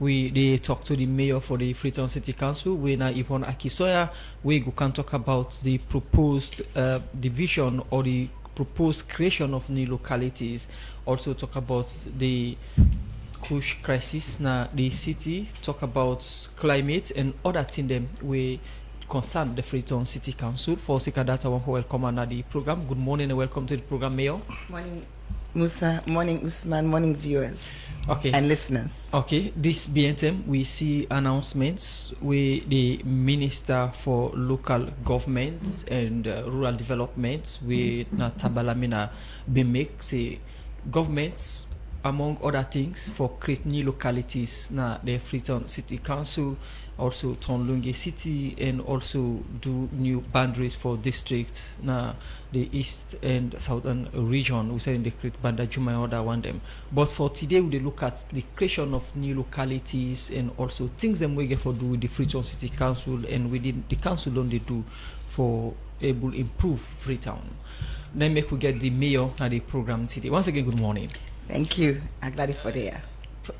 they talk to the mayor for the Freetown City Council. We now even Aki Sawyerr. We can talk about the proposed division or the proposed creation of new localities. Also talk about the Kush crisis na the city. Talk about climate and other things them we concern the Freetown City Council. For Sika Data, one for welcome on the program. Good morning and welcome to the program, Mayor. Morning, Musa. Morning, Usman. Morning, viewers. Okay. And listeners. Okay. This BNTM, we see announcements with the Minister for Local Governments and Rural Development, with Tamba Lamina, be make say governments, among other things, for create new localities na the Freetown City Council, also Tonlunge City, and also do new boundaries for districts na the east and southern region. We say in the create Banda Juma and other one them. But for today, we look at the creation of new localities and also things them we get for do with the Freetown City Council and within the council on they do for able improve Freetown. Then make we get the mayor and the program today. Once again, good morning. Thank you. I'm glad for there.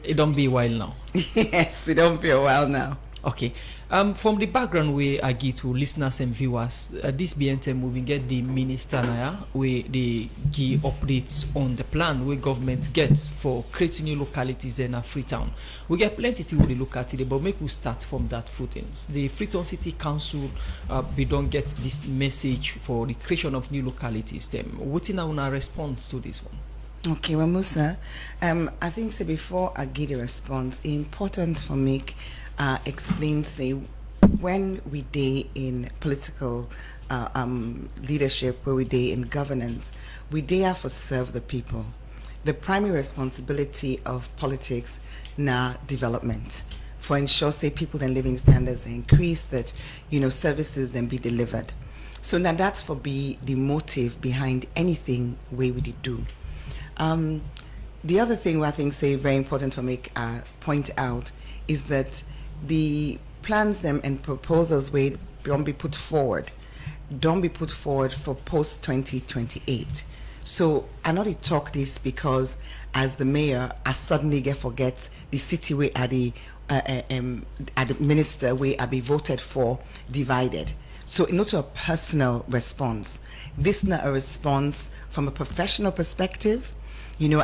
It don't be a while now. Yes, it don't be a while now. Okay. From the background where I give to listeners and viewers, this BNTM we will get the minister now where they give updates on the plan where government gets for creating new localities in Freetown. We get plenty to really look at today, but make we start from that footings. The Freetown City Council we don't get this message for the creation of new localities. Them what's in our response to this one? Okay, well, Musa, I think say before I give the response, it's important for me explain say when we day in political leadership, where we day in governance, we there for serve the people. The primary responsibility of politics now development for ensure say people and living standards increase, that services then be delivered. So now that's for be the motive behind anything we would do. The other thing I think say very important for me point out is that the plans them and proposals we don't be put forward for post 2028. So I know they talk this because as the mayor, I suddenly forget the city where at the minister where I be voted for divided. So not a personal response. This not a response from a professional perspective.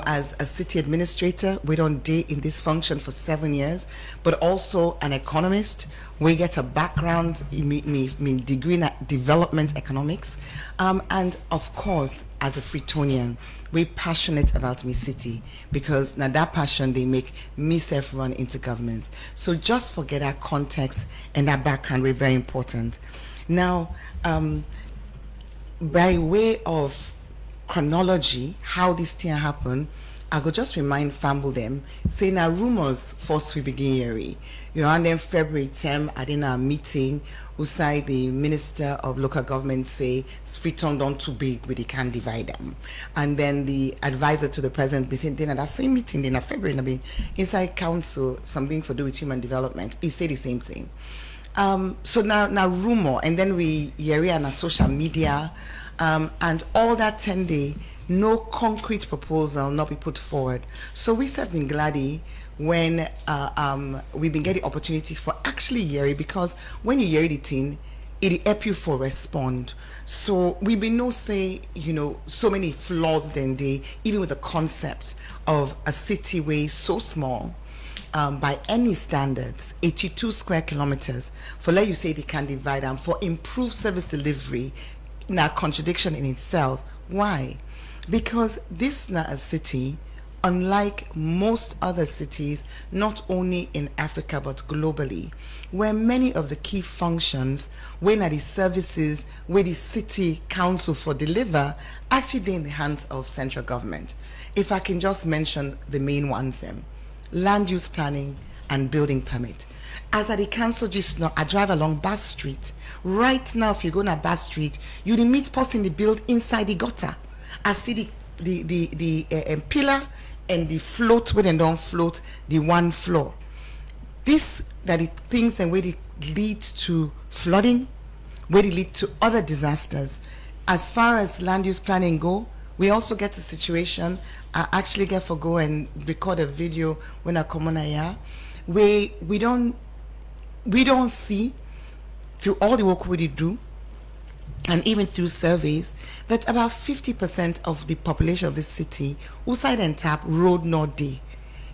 As a city administrator, we don't day in this function for 7 years, but also an economist. We get a background, me degree in development economics, and of course, as a Freetonian, we're passionate about me city because now that passion they make me self run into government. So just forget that context and that background, we're very important. Now, by way of chronology, how this thing happen, I go just remind famble them, say now rumors first we begin here. And then February 10, I did a meeting, who say the Minister of Local Government say Freetown don't too big, we can't divide them. And then the advisor to the president be saying, then at that same meeting, in February, I mean, inside council, something for do with human development, he say the same thing. So now rumor, and then we hear it on social media, and all that 10 day, no concrete proposal not be put forward. So we said been glad when we've been getting opportunities for actually hear it, because when you hear it in, it help you for respond. So we been no say, so many flaws then they, even with the concept of a city way so small, by any standards, 82 square kilometers, for let you say they can divide them for improved service delivery. Now contradiction in itself. Why? Because this is not a city, unlike most other cities, not only in Africa but globally, where many of the key functions, when are the services where the city council for deliver, actually they're in the hands of central government. If I can just mention the main ones them. Land use planning and building permit. As at the council just now, I drive along Bass Street. Right now, if you go to Bass Street, you meet person they build inside the gutter. I see the pillar and the float where they don't float the one floor. This that it things and where they lead to flooding, where they lead to other disasters. As far as land use planning go, we also get a situation. I actually get for go and record a video when I come on here. where we don't see through all the work we do, and even through surveys, that about 50% of the population of this city outside and tap road nor day.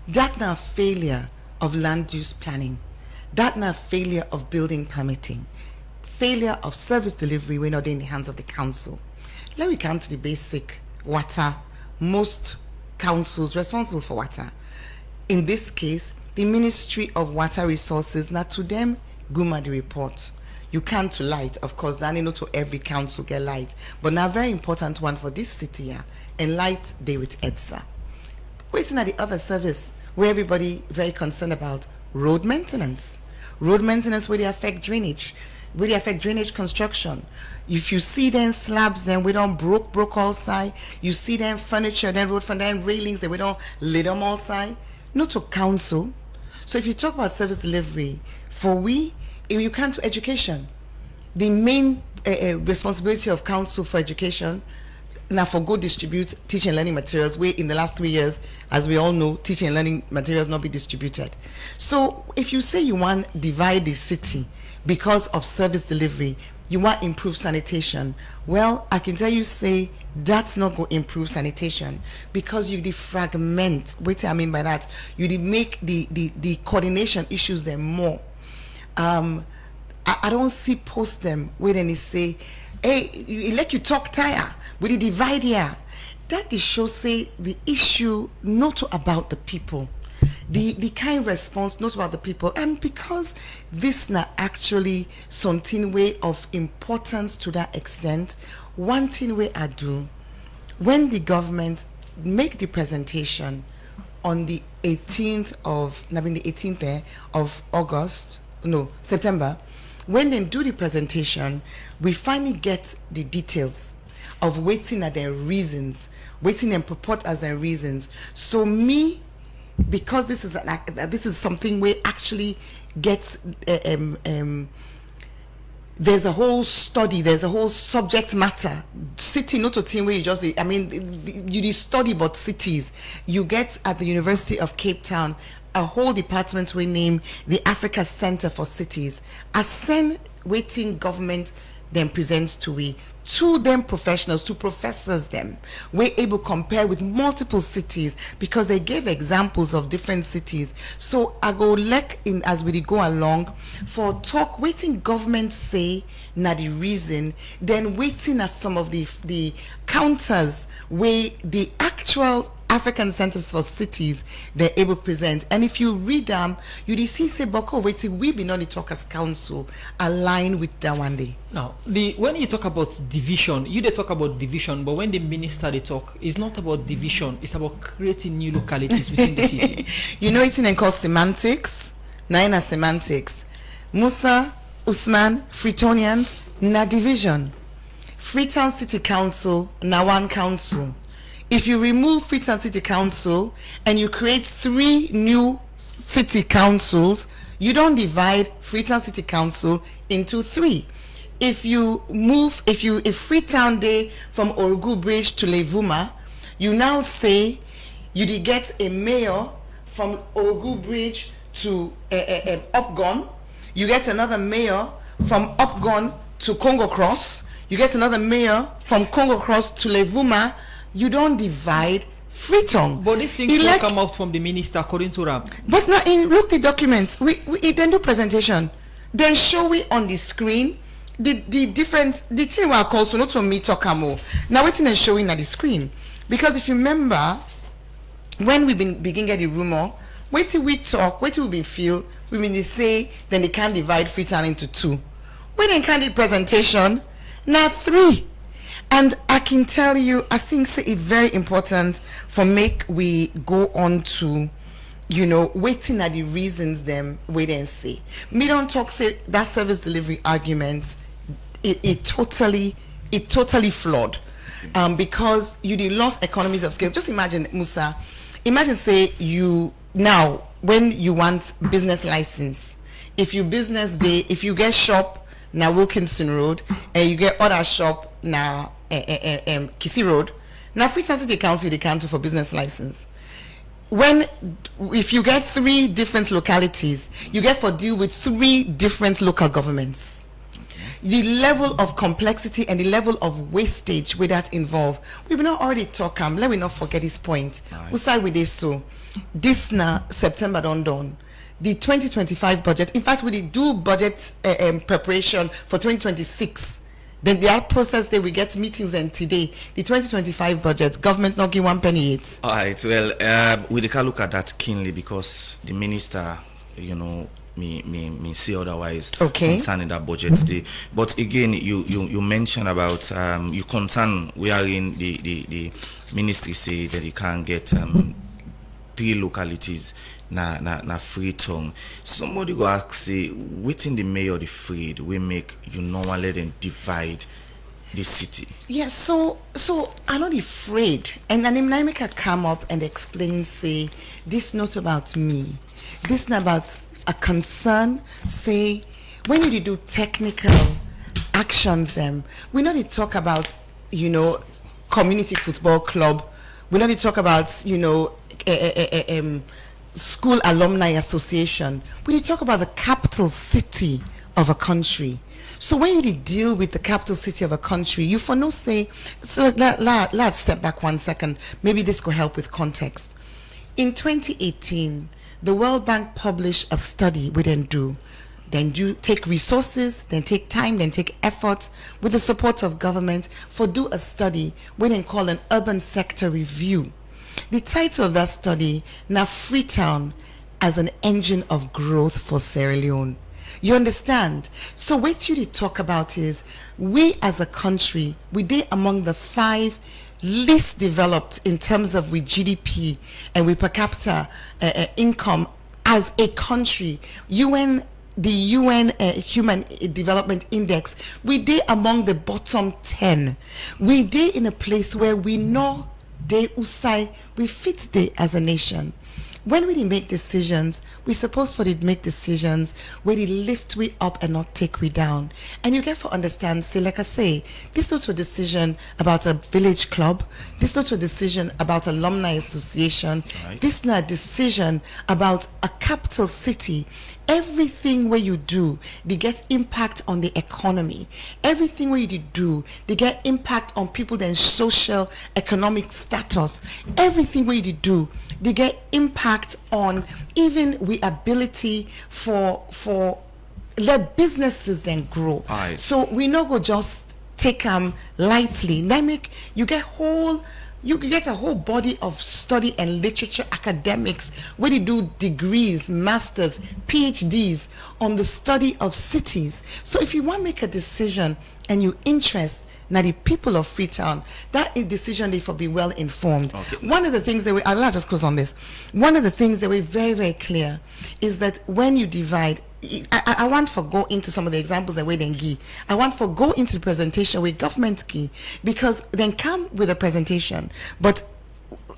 That now failure of land use planning, that now failure of building permitting, failure of service delivery when not in the hands of the council. Let me come to the basic water. Most councils responsible for water, in this case the Ministry of Water Resources, now to them guma the report. You can't to light, of course, that not to every council get light, but now very important one for this city, yeah, and light they with EDSA. Waiting at the other service where everybody very concerned about road maintenance where they affect drainage, construction. If you see them slabs, then we don't broke all side. You see them furniture, then road for them railings, then we don't lay them all side. Not to council. So if you talk about service delivery, if you come to education, the main responsibility of council for education, now for go distribute teaching and learning materials, where in the last 3 years, as we all know, teaching and learning materials not be distributed. So if you say you want divide the city because of service delivery, you want improve sanitation, well, I can tell you, say that's not going to improve sanitation, because you defragment. What I mean by that, you make the coordination issues them more. I don't see post them where then they say, hey, you talk tire with the divide here. That is show say the issue not about the people, the kind response not about the people. And because this na actually something way of importance to that extent, one thing way I do, when the government make the presentation on the 18th of September, when they do the presentation, we finally get the details of waiting at their reasons, waiting and purport as their reasons. So me, because this is something where actually gets there's a whole study, there's a whole subject matter. City not a thing where you just, you study about cities. You get at the University of Cape Town a whole department we name the Africa Center for Cities. A send waiting government then presents to them professionals, to professors them, we're able to compare with multiple cities because they gave examples of different cities. So I go in as we go along for talk waiting government say na the reason, then waiting as some of the counters where the actual African Centers for Cities they're able to present. And if you read them, you see say Boko waiting we be not the talkers council align with that one day. Now when you talk about division, they talk about division, but when the minister they talk, it's not about division, it's about creating new localities within the city. It's in called semantics. Naina semantics. Musa, Usman, Freetonians, na division. Freetown City Council, na one council. If you remove Freetown City Council and you create 3 new city councils, you don't divide Freetown City Council into 3. If Freetown Day from Orugu Bridge to Levuma, you now say you did get a mayor from Orugu Bridge to Upgon, you get another mayor from Upgon to Congo Cross, you get another mayor from Congo Cross to Levuma. You don't divide Freetown. But these things will come out from the minister according to Ram. But now look the documents. We then do presentation. Then show we on the screen the different the thing we are called, so not to me talk more. Now waiting and showing at the screen. Because if you remember when we begin get the rumor, wait till we talk, wait till we feel, we mean they say then they can't divide Freetown into 2. When they can't do presentation, now 3. And I can tell you, I think it's very important for make we go on to, waiting at the reasons them wait and see. Me don't talk say that service delivery argument, it totally flawed. Because you did lost economies of scale. Just imagine, Musa, say you now when you want business license, if you business day, if you get shop now Wilkinson Road and you get other shop now Kisi Road, now Freetown City Council the council for business license. when if you get 3 different localities, you get for deal with 3 different local governments. The level of complexity and the level of wastage with that involved, we will not already talk. Let me not forget this point. We start with this. So this now September done. The 2025 budget. In fact, we did do budget preparation for 2026. Then the out process day we get meetings, and today the 2025 budget, government not give 1 penny it. All right, well, we can look at that keenly because the minister, me say otherwise concerning that budget day. But again, you mentioned about you concern we are in the ministry say that you can't get 3 localities na FREETOWN. Somebody go ask say within the mayor the freed we make you normally then divide the city. Yes, so I'm not afraid. And then Naimika come up and explain, say, this not about me. This not about a concern, say, when you do technical actions them, we not to talk about, community football club. We not to talk about, school alumni association. We talk about the capital city of a country. So when you deal with the capital city of a country, you for no say. So let's step back 1 second. Maybe this could help with context. In 2018, the World Bank published a study we then do. Then you take resources, then take time, then take effort with the support of government for do a study we then call an urban sector review. The title of that study, now FREETOWN as an engine of growth for Sierra Leone. You understand? So what you talk about is we as a country, we did among the 5 least developed in terms of with GDP and with per capita income as a country. The UN Human Development Index, we did among the bottom 10. We did in a place where we know they usai we fit day as a nation. When we make decisions, we supposed for to make decisions where they lift we up and not take we down. And you get to understand, say, like I say, this is not a decision about a village club. This is not a decision about alumni association. Right. This is not a decision about a capital city. Everything where you do, they get impact on the economy. Everything where you do, they get impact on people then social, economic status. Everything where you do, they get impact on even we ability for let businesses then grow. Right. So we not go just take them lightly. You get a whole body of study and literature academics where they do degrees, masters, PhDs on the study of cities. So if you want to make a decision and you interest now the people of FREETOWN, that is decision they for be well informed. Okay. One of the things that I'll just close on this. One of the things that we're very, very clear is that when you divide, I want to go into some of the examples that we then give. I want to go into the presentation with government key because then come with a presentation. But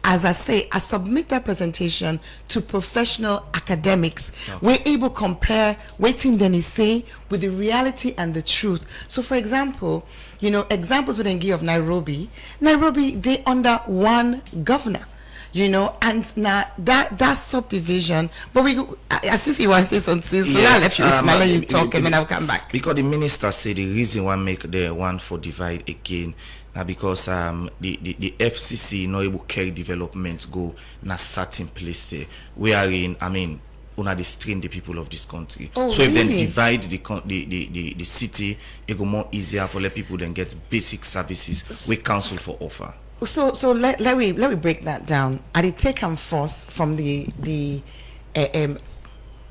as I say, I submit that presentation to professional academics. Okay. We're able to compare waiting then say with the reality and the truth. So for example, examples we then give of Nairobi, they under one governor. And now that subdivision, but I see you want to say something, so I'll let you smile and you talk and then I'll come back. Because the minister said the reason why make the one for divide again, now because the FCC not able to carry development go in a certain place we are in, una dey strain the people of this country. Oh, so if really? then divide the city, it go more easier for let people then get basic services we council for offer. So let me break that down. I did take them first from the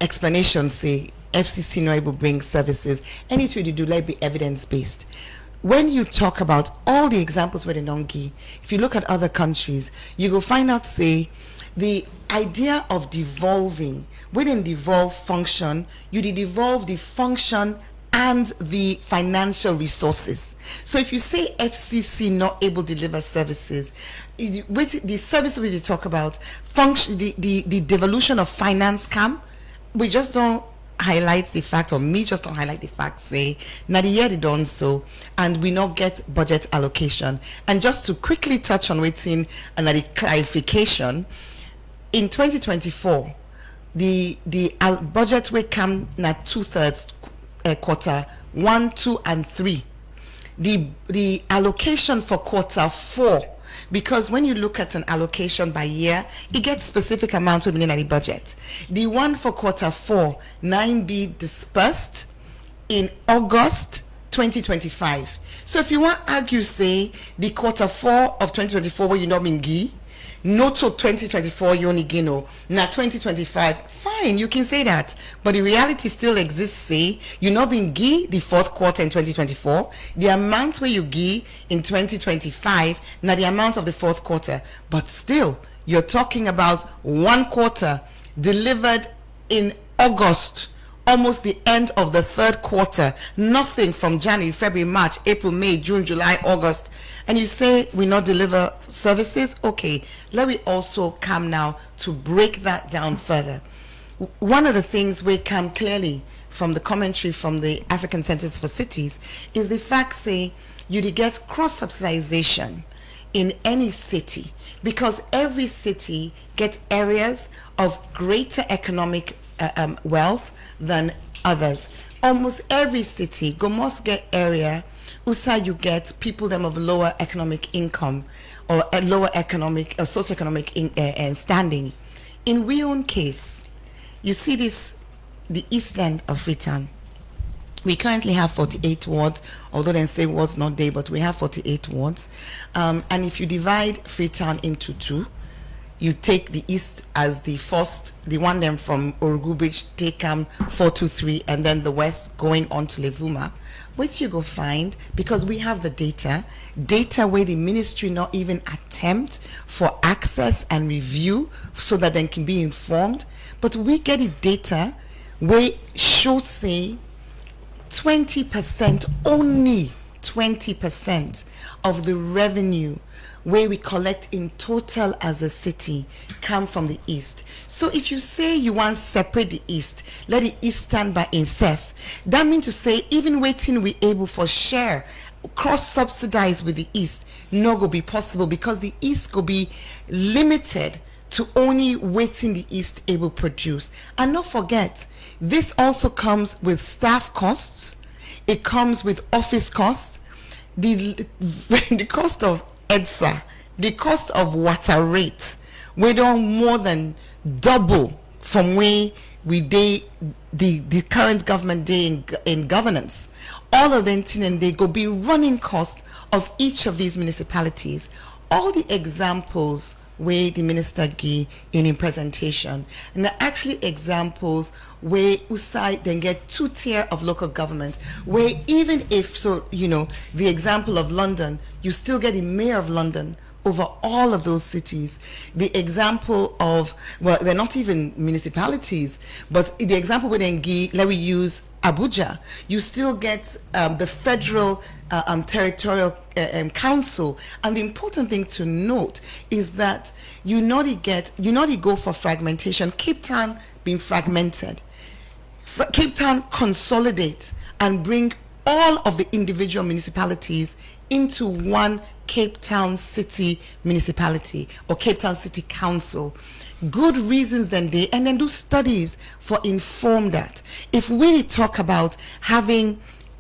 explanation. Say FCC not able to bring services. Anything you do, let be evidence based. When you talk about all the examples where they don't give, if you look at other countries, you go find out say the idea of devolving. Within devolve function, you did devolve the function and the financial resources. So if you say FCC not able to deliver services, with the services we talk about, function, the devolution of finance we just don't highlight the fact, or me just don't highlight the fact, say, now the year they done so, and we not get budget allocation. And just to quickly touch on waiting and the clarification, in 2024, the budget will come na 2/3 quarter 1, 2, and 3. The allocation for quarter 4, because when you look at an allocation by year, it gets specific amounts within the budget. The one for quarter 4, 9B dispersed in August 2025. So if you want to argue, say, the quarter 4 of 2024 where you not been gi, no to 2024 you only gino, now 2025, fine, you can say that. But the reality still exists, say, you not been gi the 4th quarter in 2024, the amount where you gi in 2025, now the amount of the 4th quarter. But still, you're talking about 1 quarter delivered in August, almost the end of the 3rd quarter, nothing from January, February, March, April, May, June, July, August, and you say we not deliver services. Okay, let me also come now to break that down further. One of the things we come clearly from the commentary from the African Centers for Cities is the fact, say, you get cross subsidization in any city, because every city gets areas of greater economic wealth than others. Almost every city go must get area USA you get people them of lower economic income or a lower economic or socioeconomic standing. In we own case, you see this, the east end of FREETOWN. We currently have 48 wards, although they say wards not there, but we have 48 wards. And if you divide FREETOWN into 2, you take the east as the first, the one then from Orugu Bridge, take 423, and then the west going on to Levuma. Which you go find, because we have the data where the ministry not even attempt for access and review so that they can be informed. But we get the data where show say 20%, only 20% of the revenue where we collect in total as a city come from the east. So if you say you want to separate the east, let the east stand by itself, that means to say even waiting we able for share cross subsidize with the east no go be possible, because the east go be limited to only waiting the east able produce. And not forget, this also comes with staff costs, it comes with office costs, the cost of EDSA, the cost of water rates, we don't more than double from where we day the current government day in governance. All of them and they go be running cost of each of these municipalities. All the examples where the minister gave in his presentation, and they're actually examples where USAID then get 2 tier of local government, where even if, so you know, the example of London, you still get a mayor of London over all of those cities. The example of, well, they're not even municipalities, but the example where then let we use Abuja, you still get the federal territorial council. And the important thing to note is that you not go for fragmentation. Cape Town being fragmented, Cape Town consolidate and bring all of the individual municipalities into one Cape Town City Municipality or Cape Town City Council. Good reasons then they, and then do studies for inform that. If we talk about having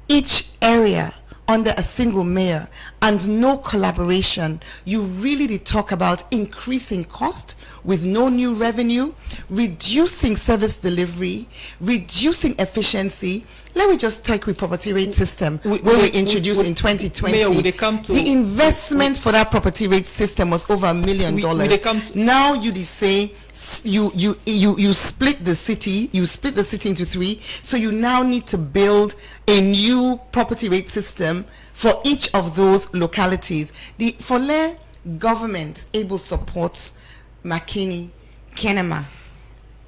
each area under a single mayor and no collaboration, you really did talk about increasing cost with no new revenue, reducing service delivery, reducing efficiency. Let me just take with property rate system where we introduced in 2020. Mayor, the investment for that property rate system was over $1 million. Now you say you split the city, into 3, so you now need to build a new property rate system for each of those localities. The Fole government able support Makini, Kenema,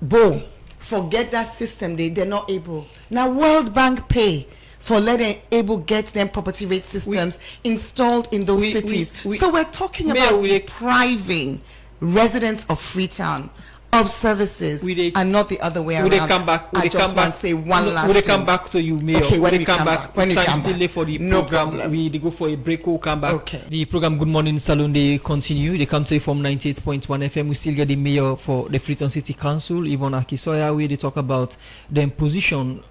Bo. Forget that system, they're not able. Now World Bank pay for letting able get them property rate systems installed in those cities. So we're talking about depriving residents of FREETOWN of services and not the other way around. Would they come back? Would I they just come back? want to say one last Would they thing. come back to you, Mayor? Okay, when would we come back. When we come still back. late for the No program. problem. We go for a break. We'll come back. Okay. The program Good Morning Saloon, they continue. They come to you from 98.1 FM. We still get the Mayor for the FREETOWN City Council, even Aki Sawyerr, where they talk about the position,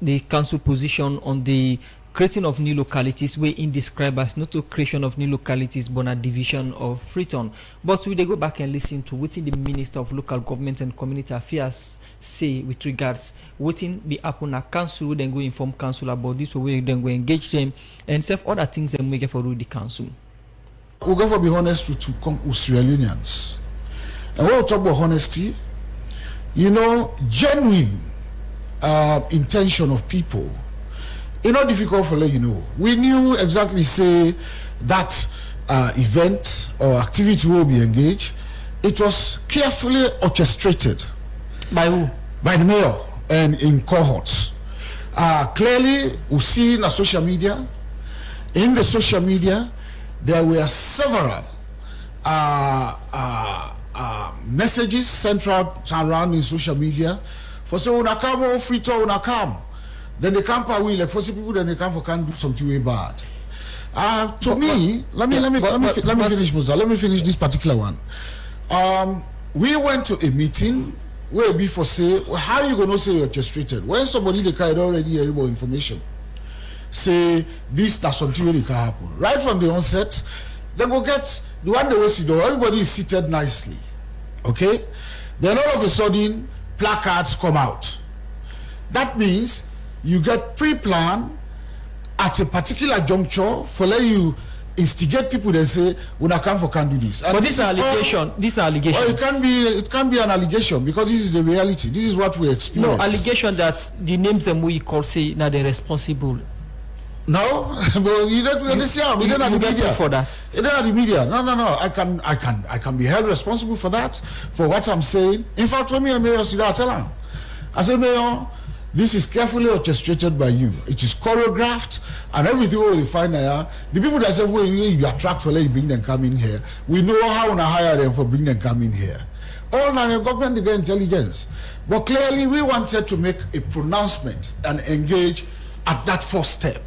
the council position on the creating of new localities, where in describe as not a creation of new localities but a division of FREETOWN. But we they go back and listen to what the Minister of Local Government and Community Affairs say with regards waiting the happen at council, then go inform council about this, or we then go engage them and self other things that make it for the council. We're going to be honest to come with Sierra Leoneans. And when we talk about honesty, you know, genuine intention of people. It's not difficult for let you know. We knew exactly say that event or activity will be engaged. It was carefully orchestrated. By who? By the mayor and in cohorts. Clearly, we see in the social media. In the social media, there were several messages sent around in social media for say una come or FREETOWN una come. Then they come for we like for some people, then they come for can do something way bad. Let me finish, Musa. Let me finish this particular one. We went to a meeting where before say, well, how are you gonna say you're orchestrated? When somebody they carried already hearable information, say this that's something really can happen. Right from the onset, they go get the one they will see though, everybody is seated nicely. Okay? Then all of a sudden placards come out. That means you get pre-planned at a particular juncture for let you instigate people that say when I come for can do this. And but this is an allegation. This is an allegation. Well, it can be an allegation because this is the reality. This is what we experience. No allegation that the names them we call say now they're responsible. No, but you don't understand. You don't have the media for that. You don't have the media. No. I can be held responsible for that, for what I'm saying. In fact, when me and Mayor I tell him, I say, Mayor, this is carefully orchestrated by you. It is choreographed, and everything we find there. The people that say, well, you attract for let you bring them come in here. We know how to hire them for bring them come in here. All now the government they get intelligence, but clearly we wanted to make a pronouncement and engage at that first step.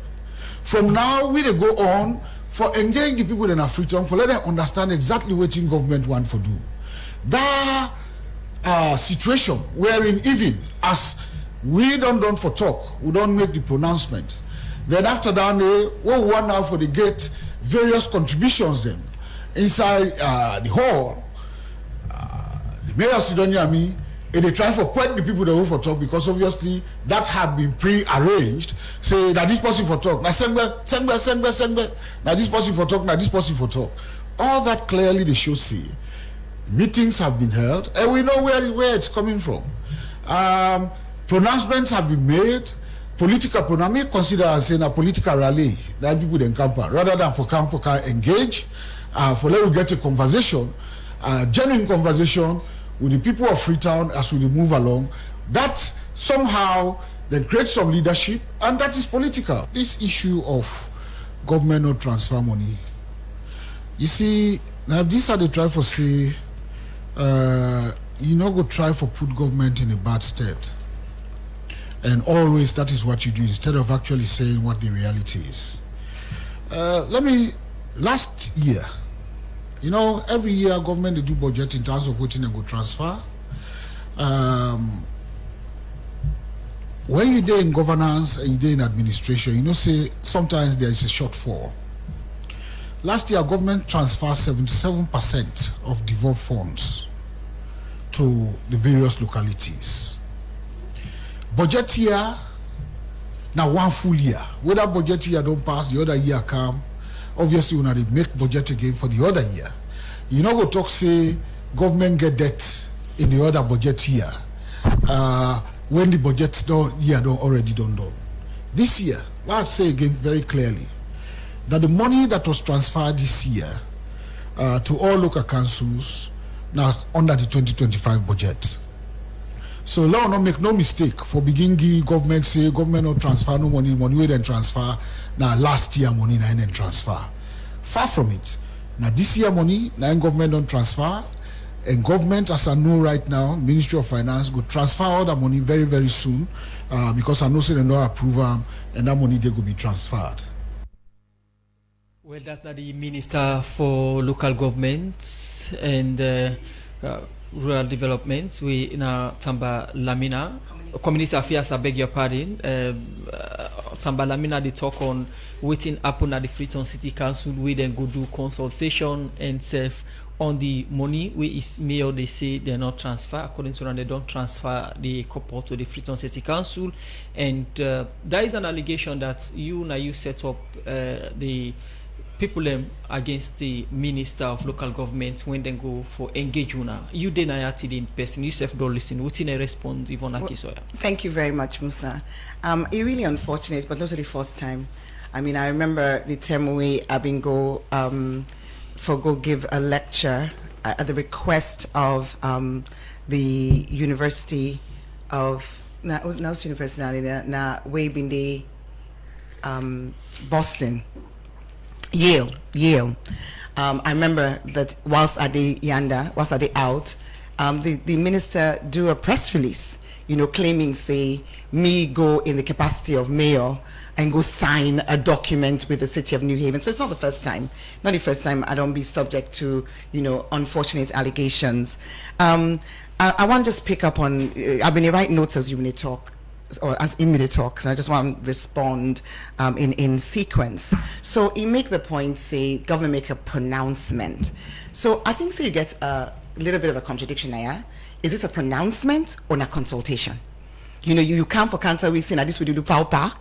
From now, we will go on for engage the people in a FREETOWN for let them understand exactly what in government want to do. That situation wherein even as we don't for talk, we don't make the pronouncement. Then after that, we want now for the get various contributions then inside the hall. The mayor Sidonia me. And they try for point the people that go for talk because obviously that had been pre-arranged. Say that this person for talk. Now sengbe. Now this person for talk. Now this person for talk. All that clearly they should see. Meetings have been held, and we know where it's coming from. Pronouncements have been made. Political pronouncement consider as saying a political rally that people then camp rather than for camp engage. For let we get a conversation, genuine conversation with the people of FREETOWN as we move along, that somehow then creates some leadership, and that is political. This issue of government not transfer money, you see, now these are the try for say, you know, go try for put government in a bad state, and always that is what you do instead of actually saying what the reality is. Last year, you know, every year government they do budget in terms of what they go transfer. When you're there in governance and you're there in administration, you know, say sometimes there is a shortfall. Last year, government transferred 77% of devolved funds to the various localities. Budget year, now one full year. Whether budget year don't pass, the other year come. Obviously, when they make budget again for the other year, you know, go talk say government get debt in the other budget year when the budget year don't already done. This year, let's say again very clearly that the money that was transferred this year to all local councils now under the 2025 budget. So now not make no mistake for beginning government say government not transfer no money we then transfer now last year money now then transfer. Far from it. Now this year money now government don't transfer And government, as I know right now, Ministry of Finance, go transfer all that money very, very soon, because I know say they don't approve and that money they go be transferred. Well, that's not the Minister for Local Governments and Rural Development. We in Tamba Lamina, Community Affairs, I beg your pardon. Tamba Lamina, they talk on waiting happen at the FREETOWN City Council. We then go do consultation and serve on the money. We is mayor, they say they're not transfer. According to them, they don't transfer the couple to the FREETOWN City Council. And there is an allegation that you set up the people against the Minister of Local Government when they go for engagement. You deny it in person. You self don't listen. What's in a response, Yvonne Aki Sawyerr? Thank you very much, Musa. It's really unfortunate, but not the first time. I mean, I remember the time I've been go give a lecture at the request of the University of way been the Boston. Yale. I remember that whilst I did out, the minister do a press release, claiming, say, me go in the capacity of mayor and go sign a document with the city of New Haven. So it's not the first time. Not the first time I don't be subject to, unfortunate allegations. I want to just pick up on, I've been writing notes as you may talk, or as immediate talks, and I just want to respond in sequence. So you make the point, say, government make a pronouncement. So I think you get a little bit of a contradiction there. Is this a pronouncement or a consultation? You come for counter, we say, now this will do paupa,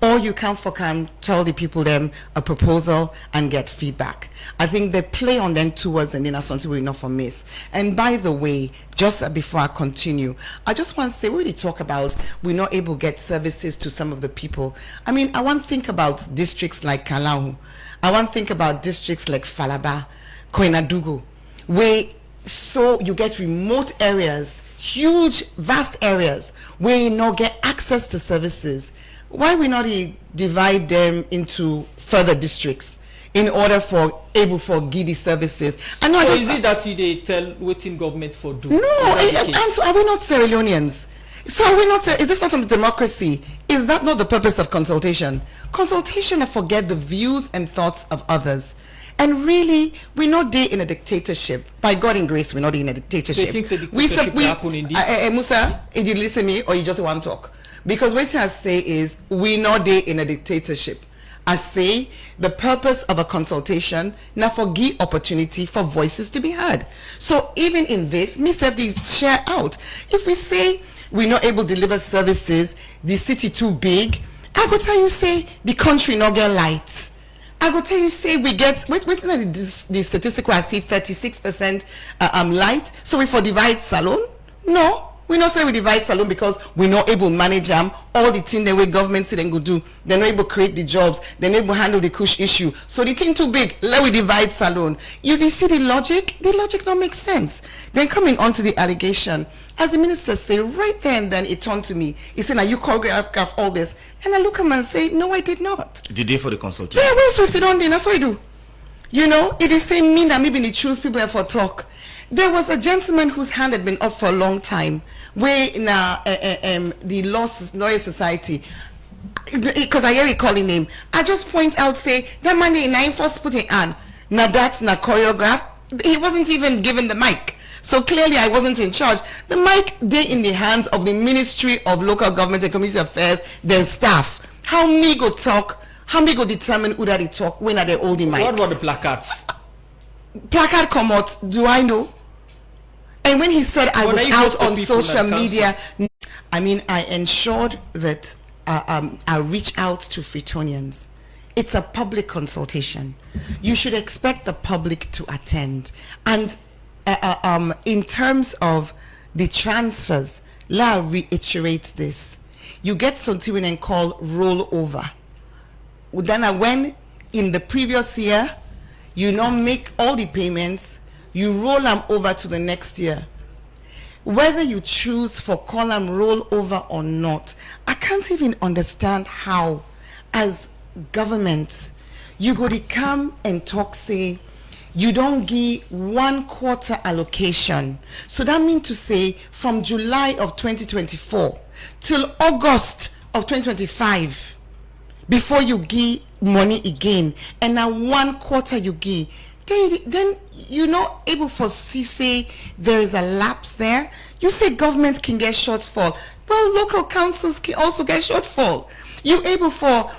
or you come for tell the people them a proposal and get feedback. I think they play on them two words and then that's something we're not for miss. And by the way, just before I continue, I just want to say, we really talk about we're not able to get services to some of the people. I mean, I want to think about districts like Kalau. I want to think about districts like Falaba, Koinadugu, where so you get remote areas, huge, vast areas where you not get access to services. Why we not divide them into further districts in order for able for giddy services? And so is it that they tell waiting government for do? No, and so are we not Sierra Leoneans? So are we not? Is this not a democracy? Is that not the purpose of consultation? Consultation, I forget the views and thoughts of others. And really, we're not there in a dictatorship. By God in grace, we're not in a dictatorship. So you think the dictatorship will happen in this? Musa, if you listen to me or you just want to talk. Because what I say is, we're not there in a dictatorship. I say the purpose of a consultation now for give opportunity for voices to be heard. So even in this, me self these share out. If we say we're not able to deliver services, the city too big, I go tell you say the country not get light. I go tell you say we get the statistical I see 36% light. So we for divide salon? No. We not say we divide salon because we're not able to manage them. All the things the way government say they go do, they're not able to create the jobs, they're not able to handle the kush issue. So the thing too big, let we divide salon. You see the logic? The logic don't make sense. Then coming on to the allegation, as the minister say right then it turned to me. He said, now you choreograph all this. And I look at him and say, no, I did not. Did you for the consultation? Yeah, we sit on there, that's what I do. It is saying me that maybe they choose people for talk. There was a gentleman whose hand had been up for a long time, where now the Lawyer Society, because I hear you calling him, I just point out, say, that man in 9 first put it on. Now that's not choreographed. He wasn't even given the mic. So clearly I wasn't in charge. The mic, they in the hands of the Ministry of Local Government and Community Affairs, their staff. How me go talk, how me go determine who that they talk, when are they holding mic? What about the placards? Placard come out, do I know? And when he said I was out on social media, I mean, I ensured that I reach out to Freetonians. It's a public consultation. You should expect the public to attend. And in terms of the transfers, La reiterates this. You get something we call rollover. Then when in the previous year, you not make all the payments, you roll them over to the next year. Whether you choose for column roll over or not, I can't even understand how, as government, you go to come and talk, say, you don't give 1 quarter allocation. So that means to say from July of 2024 till August of 2025 before you give money again, and now 1 quarter you give, then you're not able to foresee, say there is a lapse there. You say government can get shortfall. Well, local councils can also get shortfall. You able for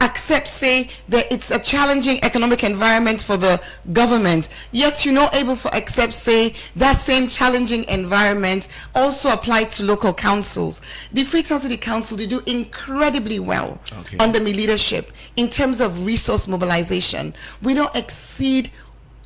accept, say that it's a challenging economic environment for the government, yet you're not able for accept, say that same challenging environment also applied to local councils. The Freetown City Council, they do incredibly well under my leadership in terms of resource mobilization. We don't exceed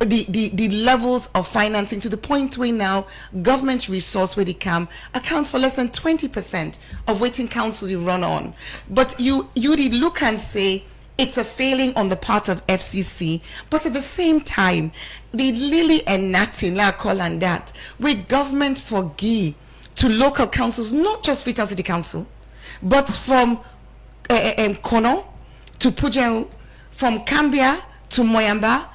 the levels of financing to the point where now government resource where they come accounts for less than 20% of waiting council you run on. But you did look and say it's a failing on the part of FCC, but at the same time the Lily and Natty la call and that where government forgive to local councils, not just Freetown City Council, but from Kono to Pujeru, from Cambia to Moyamba.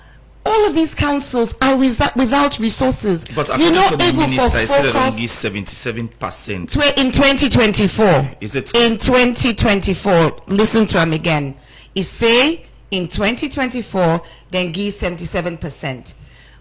All of these councils are without resources. But according to the minister, he said they don't give 77%. In 2024. Is it? In 2024. Listen to him again. He say in 2024, then give 77%,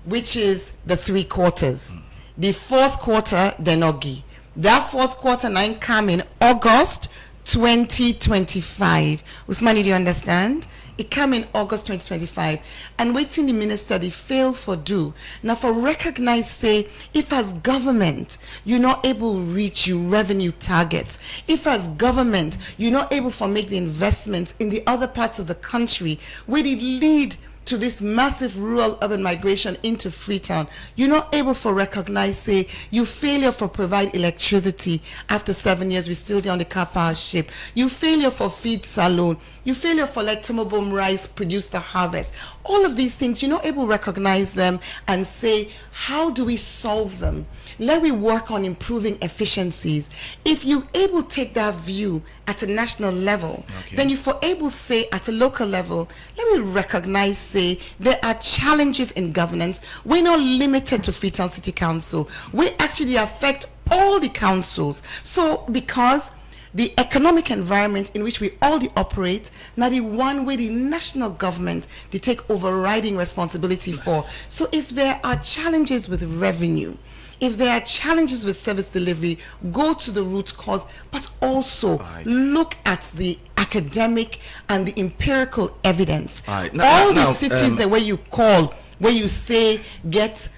which is the 3 quarters. The 4th quarter, they not give. That 4th quarter now come in August 2025. Usmani, do you understand? It came in August 2025, and waiting the minister they failed for do. Now for recognize, say, if as government you're not able to reach your revenue targets, if as government you're not able to make the investments in the other parts of the country where they lead to this massive rural urban migration into Freetown, you're not able to recognize, say, you failure for provide electricity after 7 years, we still there on the car power ship. You failure for feed salon. You failure for let Tomobom rice produce the harvest. All of these things, you're not able to recognize them and say, how do we solve them? Let me work on improving efficiencies. If you're able to take that view at a national level, then you're able to say at a local level, let me recognize, say, there are challenges in governance. We're not limited to Freetown City Council. We actually affect all the councils. So because the economic environment in which we all operate, now the one way the national government they take overriding responsibility for. So if there are challenges with revenue, if there are challenges with service delivery, go to the root cause, but also look at the academic and the empirical evidence. All the cities that where you call, where you say get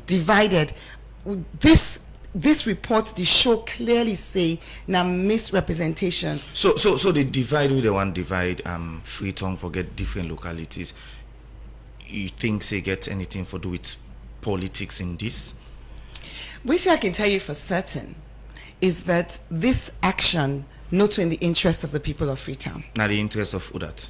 divided, this report, the show clearly say now misrepresentation. So they divide with the one divide Freetown forget different localities. You think they get anything for do with politics in this? Which I can tell you for certain is that this action not in the interest of the people of Freetown. Not the interest of who that?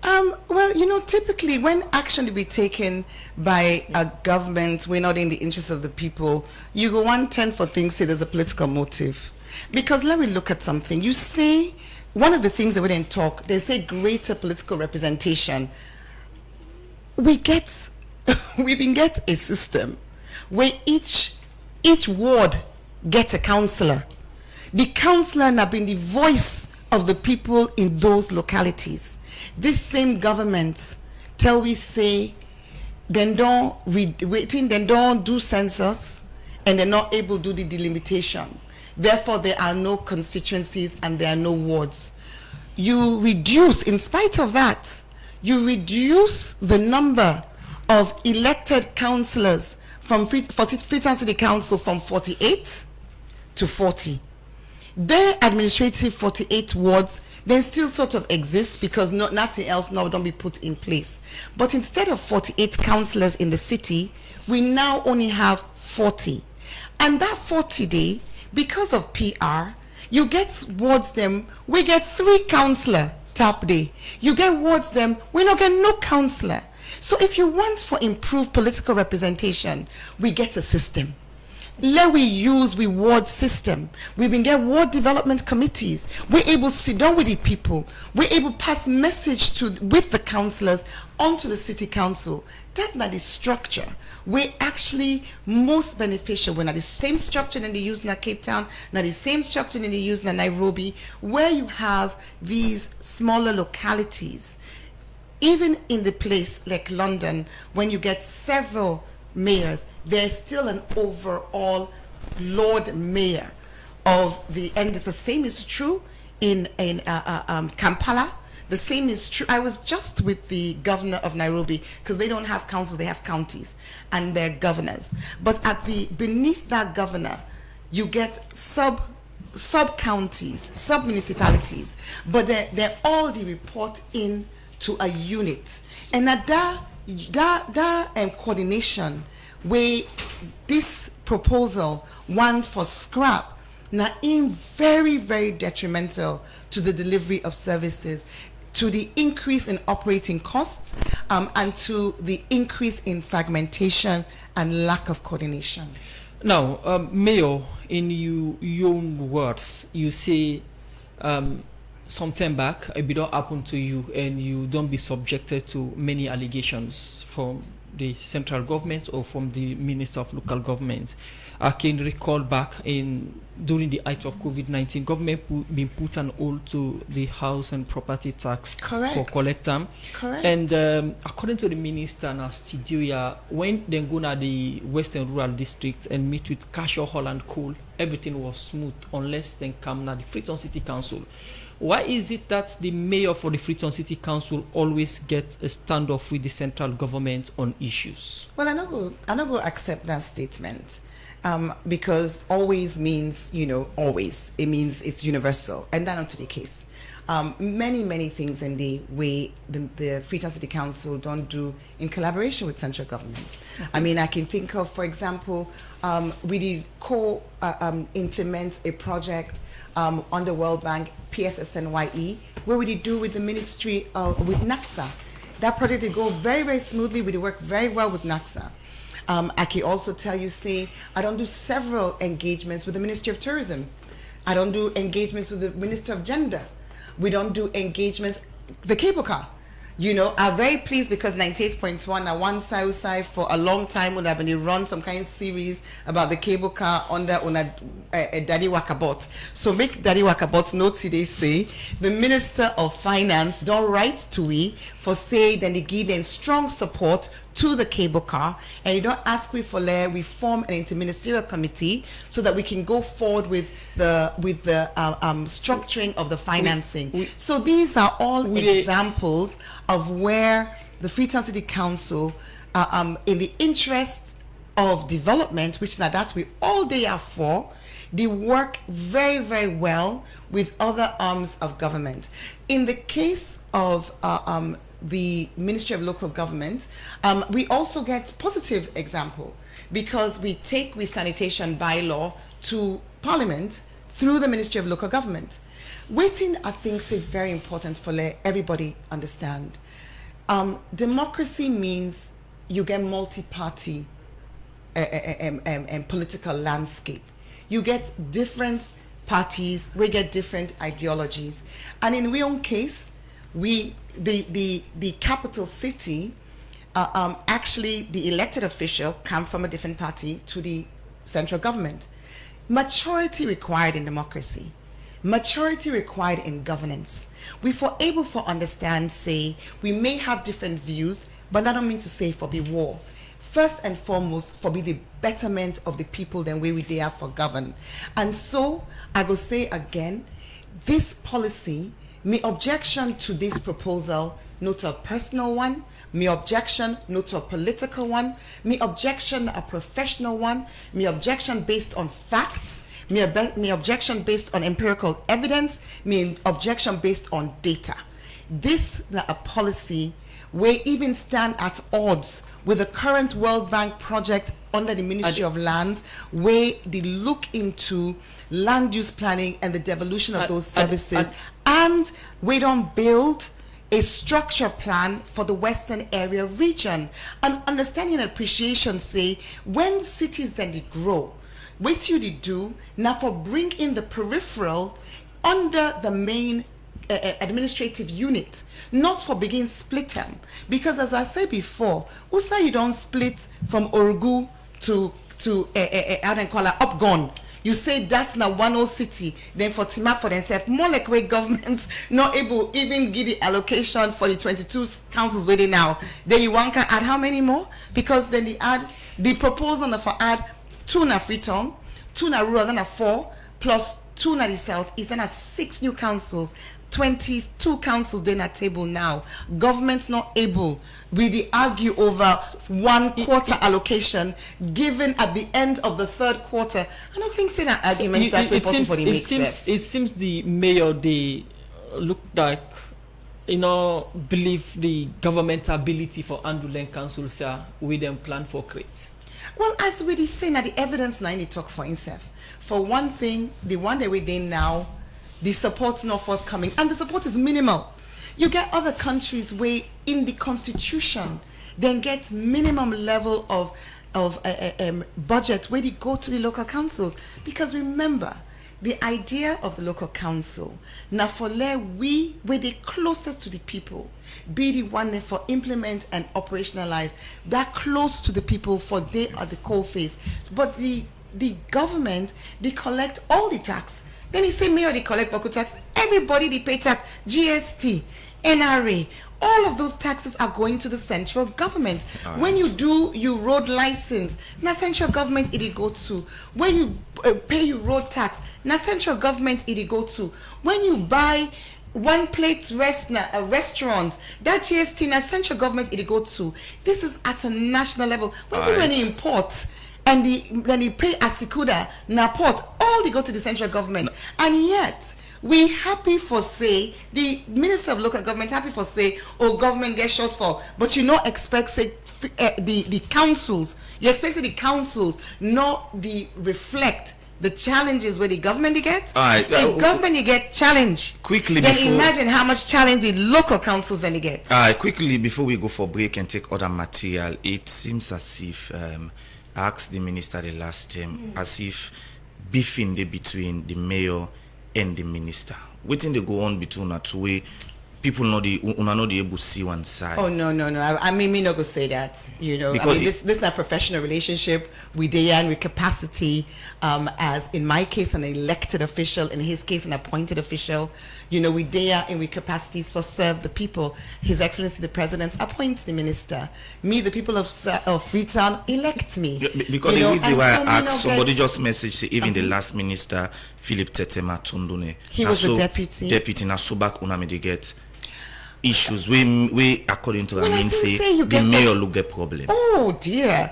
Well, you know, typically when action to be taken by a government, we're not in the interest of the people, you go 110 for things, say there's a political motive. Because let me look at something. You say, one of the things that we didn't talk, they say greater political representation. We get a system where each ward gets a councillor. The councillor now being the voice of the people in those localities. This same government tell we say they don't do census and they're not able to do the delimitation. Therefore, there are no constituencies and there are no wards. You reduce, in spite of that, you reduce the number of elected councillors from Freetown City Council from 48 to 40. Their administrative 48 wards then still sort of exists because nothing else now don't be put in place. But instead of 48 councillors in the city, we now only have 40. And that 40 day, because of PR, you get wards them, we get 3 councillor tap day. You get wards them, we not get no councillor. So if you want for improved political representation, we get a system. let we use reward system. We been get ward development committees. We're able to sit down with the people. We're able to pass message with the councillors onto the city council. That not the structure. We're actually most beneficial. We're not the same structure that they use in Cape Town, not the same structure that they use in Nairobi, where you have these smaller localities. Even in the place like London, when you get several mayors, there's still an overall Lord Mayor of the, and the same is true in Kampala. The same is true. I was just with the governor of Nairobi, because they don't have councils, they have counties and their governors. But at the beneath that governor, you get sub counties, sub municipalities, but they're all the report in to a unit, and at that coordination where this proposal want for scrap now in very, very detrimental to the delivery of services, to the increase in operating costs, and to the increase in fragmentation and lack of coordination. Now, Mayor, in your own words, you say some time back it don't happen to you and you don't be subjected to many allegations from the central government or from the Minister of Local Government. I can recall back during the height of COVID-19, government been put an hold to the house and property tax. Correct. For collect them. Correct. And according to the minister in our studio, when they go to the Western Rural District and meet with Cashier Hall and Cole, everything was smooth unless they come to the Freetown City Council. Why is it that the mayor for the Freetown City Council always get a standoff with the central government on issues? Well, I'm not going to accept that statement, because always means, always. It means it's universal, and that's not the case. Many things in the way the Freetown City Council don't do in collaboration with central government. I mean, I can think of, for example, we did implement a project on the World Bank, PSSNYE, where we did do with the ministry with NACSA. That project did go very, very smoothly. We did work very well with NACSA. I can also tell you, I don't do several engagements with the Ministry of Tourism. I don't do engagements with the Minister of Gender. We don't do engagements, the cable car. I'm very pleased because 98.1 and one side for a long time would have been run some kind of series about the cable car under Daddy Wakabot. So make Daddy Wakabot note today say the Minister of Finance don't write to we for say then they give them strong support to the cable car, and you don't ask we for there. We form an interministerial committee so that we can go forward with the structuring of the financing. So these are all examples of where the Freetown City Council, in the interest of development, which now that we all day are for, they work very, very well with other arms of government. In the case of the Ministry of Local Government, we also get positive example because we take sanitation bylaw to Parliament through the Ministry of Local Government. Waiting, I think, is very important for everybody understand. Democracy means you get multi-party political landscape. You get different parties, we get different ideologies, and in our own case, the capital city, actually the elected official come from a different party to the central government. Maturity required in democracy, maturity required in governance. We for able to understand, say, we may have different views, but that don't mean to say for be war. First and foremost, for be the betterment of the people than way we they are for govern. And so I go say again, this policy, my objection to this proposal, not to a personal one, my objection not to a political one, my objection a professional one, my objection based on facts, my objection based on empirical evidence, my objection based on data. This is a policy where even stand at odds with the current World Bank project under the Ministry of Lands, where they look into land use planning and the devolution of those services, and we don't build a structure plan for the Western area region. And understanding and appreciation say, when cities then they grow, what you did do now for bring in the peripheral under the main administrative unit, not for begin split them. Because as I said before, usa you don't split from Orugu to how they call it, Upgon. You say that's now one old city, then for Timap for themselves, more like where government not able even give the allocation for the 22 councils where they now. Then you want can add how many more? Because then the proposal for add 2 na FREETOWN, 2 na rural, then 4, plus 2 na the south, is then 6 new councils. 22 councils then at table now. Government's not able really argue over 1/4 allocation given at the end of the 3rd quarter. I don't think say that argument that way possible for the make sense. It seems the mayor they look like believe the government ability for handling councils with them plan for create. Well, as we say now, the evidence line they talk for himself. For one thing, the one that we did now, the support's not forthcoming, and the support is minimal. You get other countries where in the constitution then get minimum level of budget where they go to the local councils. Because remember, the idea of the local council now for we were the closest to the people, be the one for implement and operationalize that close to the people for they are the coal face. But the government, they collect all the tax. Then he say mayor they collect local tax. Everybody they pay tax, GST, NRA. All of those taxes are going to the central government. Right. When you do your road license, now central government it go to. When you pay your road tax, now central government it go to. When you buy one plate restaurant, that GST now central government it go to. This is at a national level. When you import and then they pay Asikuda, Naport, all they go to the central government. And yet, we happy for say, the Minister of Local Government happy for say, oh, government gets shortfall. But you not expect say, the councils, you expect say the councils not reflect the challenges where the government they get. The government you get challenge. Quickly then imagine how much challenge the local councils then they get. Quickly before we go for break and take other material, it seems as if asked the minister the last time as if beefing between the mayor and the minister. Waiting they go on between that two way people not able to see one side. Oh no. I mean me not go say that. Because I mean this is not a professional relationship. We and with capacity, as in my case an elected official, in his case an appointed official. We there and with capacities for serve the people. His Excellency the President appoints the minister. Me, the people of FREETOWN elect me. Because the reason why I asked somebody just message say even the last minister Philip Tetema Tundune. He was the deputy. Deputy na Subak unamede get issues we according to Amin say the mayor look a problem. Oh dear.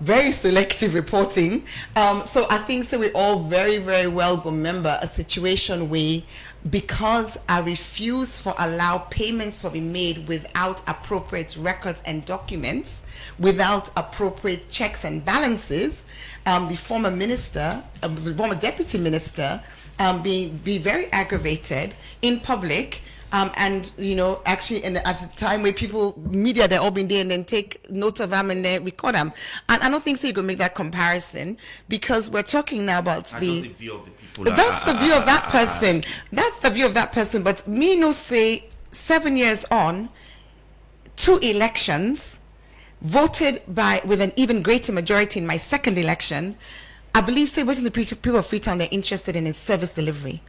Very selective reporting. So I think we all very, very well remember a situation where because I refuse for allow payments to be made without appropriate records and documents, without appropriate checks and balances, the former minister, the former deputy minister, be very aggravated in public. And actually at the time where media they're all been there and then take note of them and then record them. And I don't think so you can make that comparison because we're talking now about the view of the people. That's the view of that person. That's the view of that person. But me no say 7 years on, 2 elections, voted with an even greater majority in my second election. I believe say wasn't the people of FREETOWN they're interested in is service delivery.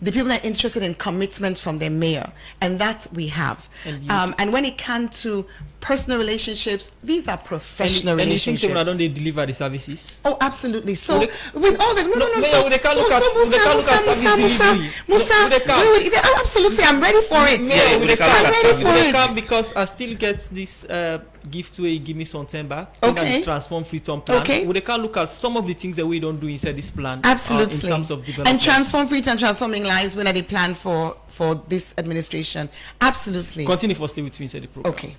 The people are interested in commitment from their mayor, and that we have. And when it comes to personal relationships, these are professional relationships. And you think don't they deliver the services? Oh, absolutely. So with all the absolutely, I'm ready for it. Because I still get this gift where you give me some time back. Okay. Transform FREETOWN plan. Okay. We can look at some of the things that we don't do inside this plan. Absolutely. In terms of development. And transform FREETOWN, transforming lives when are they plan for this administration. Absolutely. Continue for stay with me inside the program. Okay.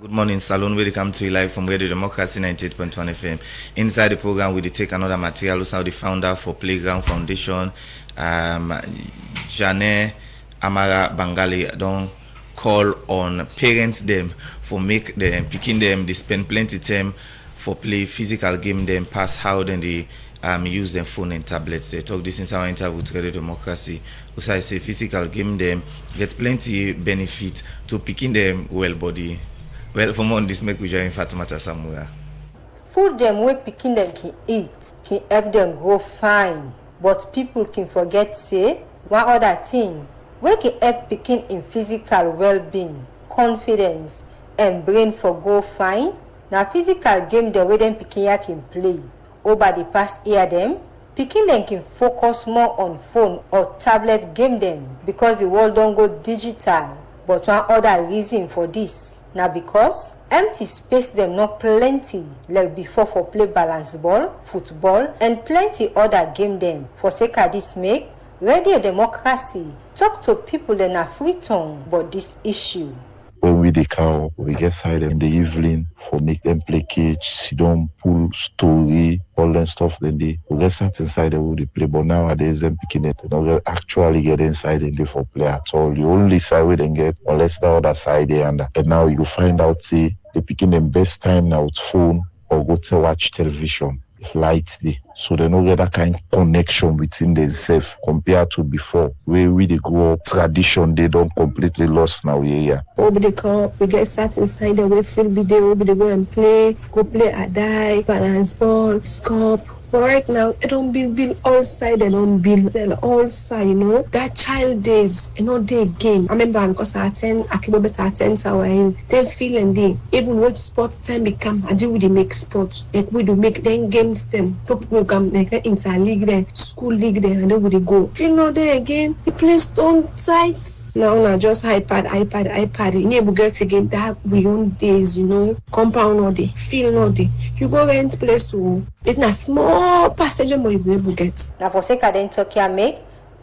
Good morning, Salon. Welcome to you live from Radio Democracy 98.1 FM. Inside the program, we take another material. Also, the founder for Playground Foundation, Jane Amara Bangali, don't call on parents them for make them picking them. They spend plenty time for play physical game them pass how then they use them phone and tablets. They talk this in our interview with Radio Democracy. So I say physical game them get plenty benefit to picking them well body. Well, for more on this make we join Fatimata Samuel. Food them where picking them can eat, can help them grow fine. But people can forget say one other thing, where can help picking in physical well-being, confidence, and brain for go fine. Now physical game the way them picking can play. Over the past year them, picking them can focus more on phone or tablet game them because the world don't go digital. But one other reason for this, now because empty space them not plenty like before for play balance ball, football, and plenty other game them. For sake of this make Radio Democracy talk to people that are FREETOWN about this issue. When we the cow, we get side in the evening for make them play cage, sit down, pull story, all that stuff. Then we get sat inside and we play. But nowadays, them picking it, they don't actually get inside and they for play at all. The only side we then get, unless the other side there and now you find out say they picking them best time now with phone or go to watch television. Lights there. So they don't get that kind of connection between themselves compared to before. Where we they grow up, tradition they don't completely lost now. Yeah. Over the cup, we get sat inside the way field be there, over the go and play, go play a die, balance ball, scope. But right now, it don't build all side, they don't build all side, you know. That child days, you know, they game. I remember because I attend, Akibobet attend our in, they feel and they, even when sport time become, I do really make sports. Like we do make them games them, top program, like inter league there, school league there, and then we go. Feel no there again, the play stone sites. Now, just iPad. You need to get again that beyond days, you know, compound all day, feel all day. You go rent place to, it's not small passage more you be able to get. Now for sake of then Tokyo make,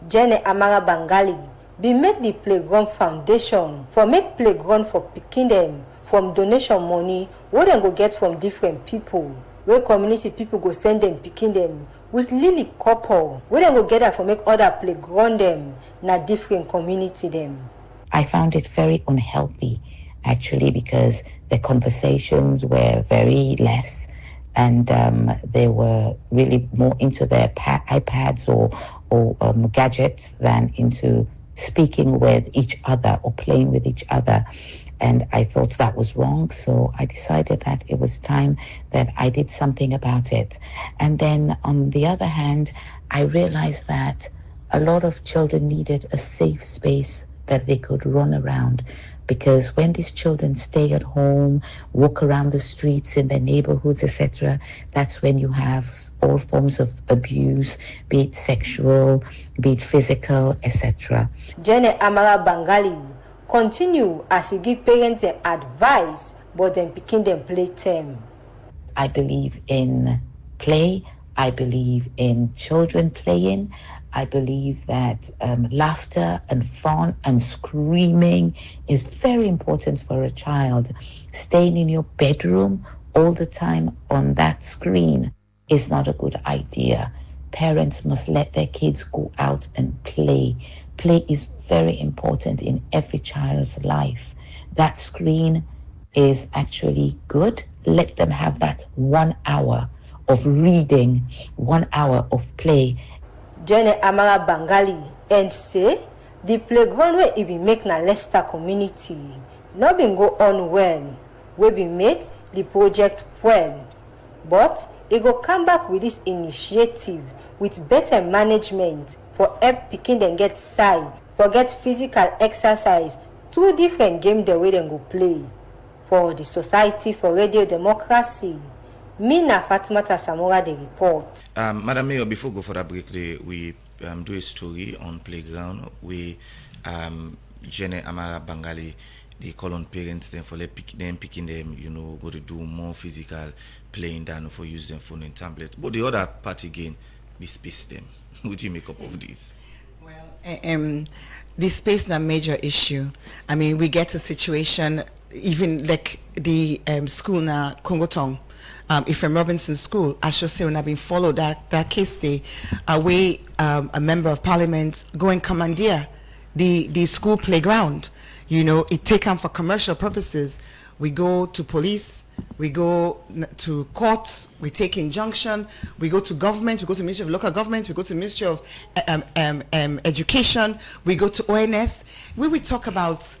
Jene Amara Bangali, be make the playground foundation, for make playground for picking them, from donation money, what they go get from different people, where community people go send them picking them, with Lily couple, where they go get that for make other playground them, na different community them. I found it very unhealthy, actually, because the conversations were very less, and they were really more into their iPads or gadgets than into speaking with each other or playing with each other. And I thought that was wrong, so I decided that it was time that I did something about it. And then on the other hand, I realized that a lot of children needed a safe space that they could run around, because when these children stay at home, walk around the streets in their neighborhoods, etc., that's when you have all forms of abuse, be it sexual, be it physical, etc. Jene Amara Bangali continue as he give parents their advice, but then picking them play time. I believe in play. I believe in children playing. I believe that laughter and fun and screaming is very important for a child. Staying in your bedroom all the time on that screen is not a good idea. Parents must let their kids go out and play. Play is very important in every child's life. That screen is actually good. Let them have that 1 hour of reading, 1 hour of play. Jene Amara Bangali and say the playground where it be make na Leicester community not been go on well, we be make the project well, but it go come back with this initiative with better management for help picking them get side, forget physical exercise, 2 different games the way they go play. For the Society for Radio Democracy, Mina Fatimata Samora the report. Madam Mayor, before we go for that break, we do a story on playground. We Jene Amara Bangali, they call on parents then for picking them, you know, go to do more physical playing than for use them phone and tablet. But the other part again, we space them. What do you make up of this? Well, the space is a major issue. I mean, we get a situation, even like the school na Kongotong, Ephraim Robinson School, I should say, when I've been followed that case day, away a member of parliament go and commandeer the school playground. You know, it taken for commercial purposes. We go to police, we go to court, we take injunction, we go to government, we go to Ministry of Local Government, we go to Ministry of Education, we go to ONS. When we talk about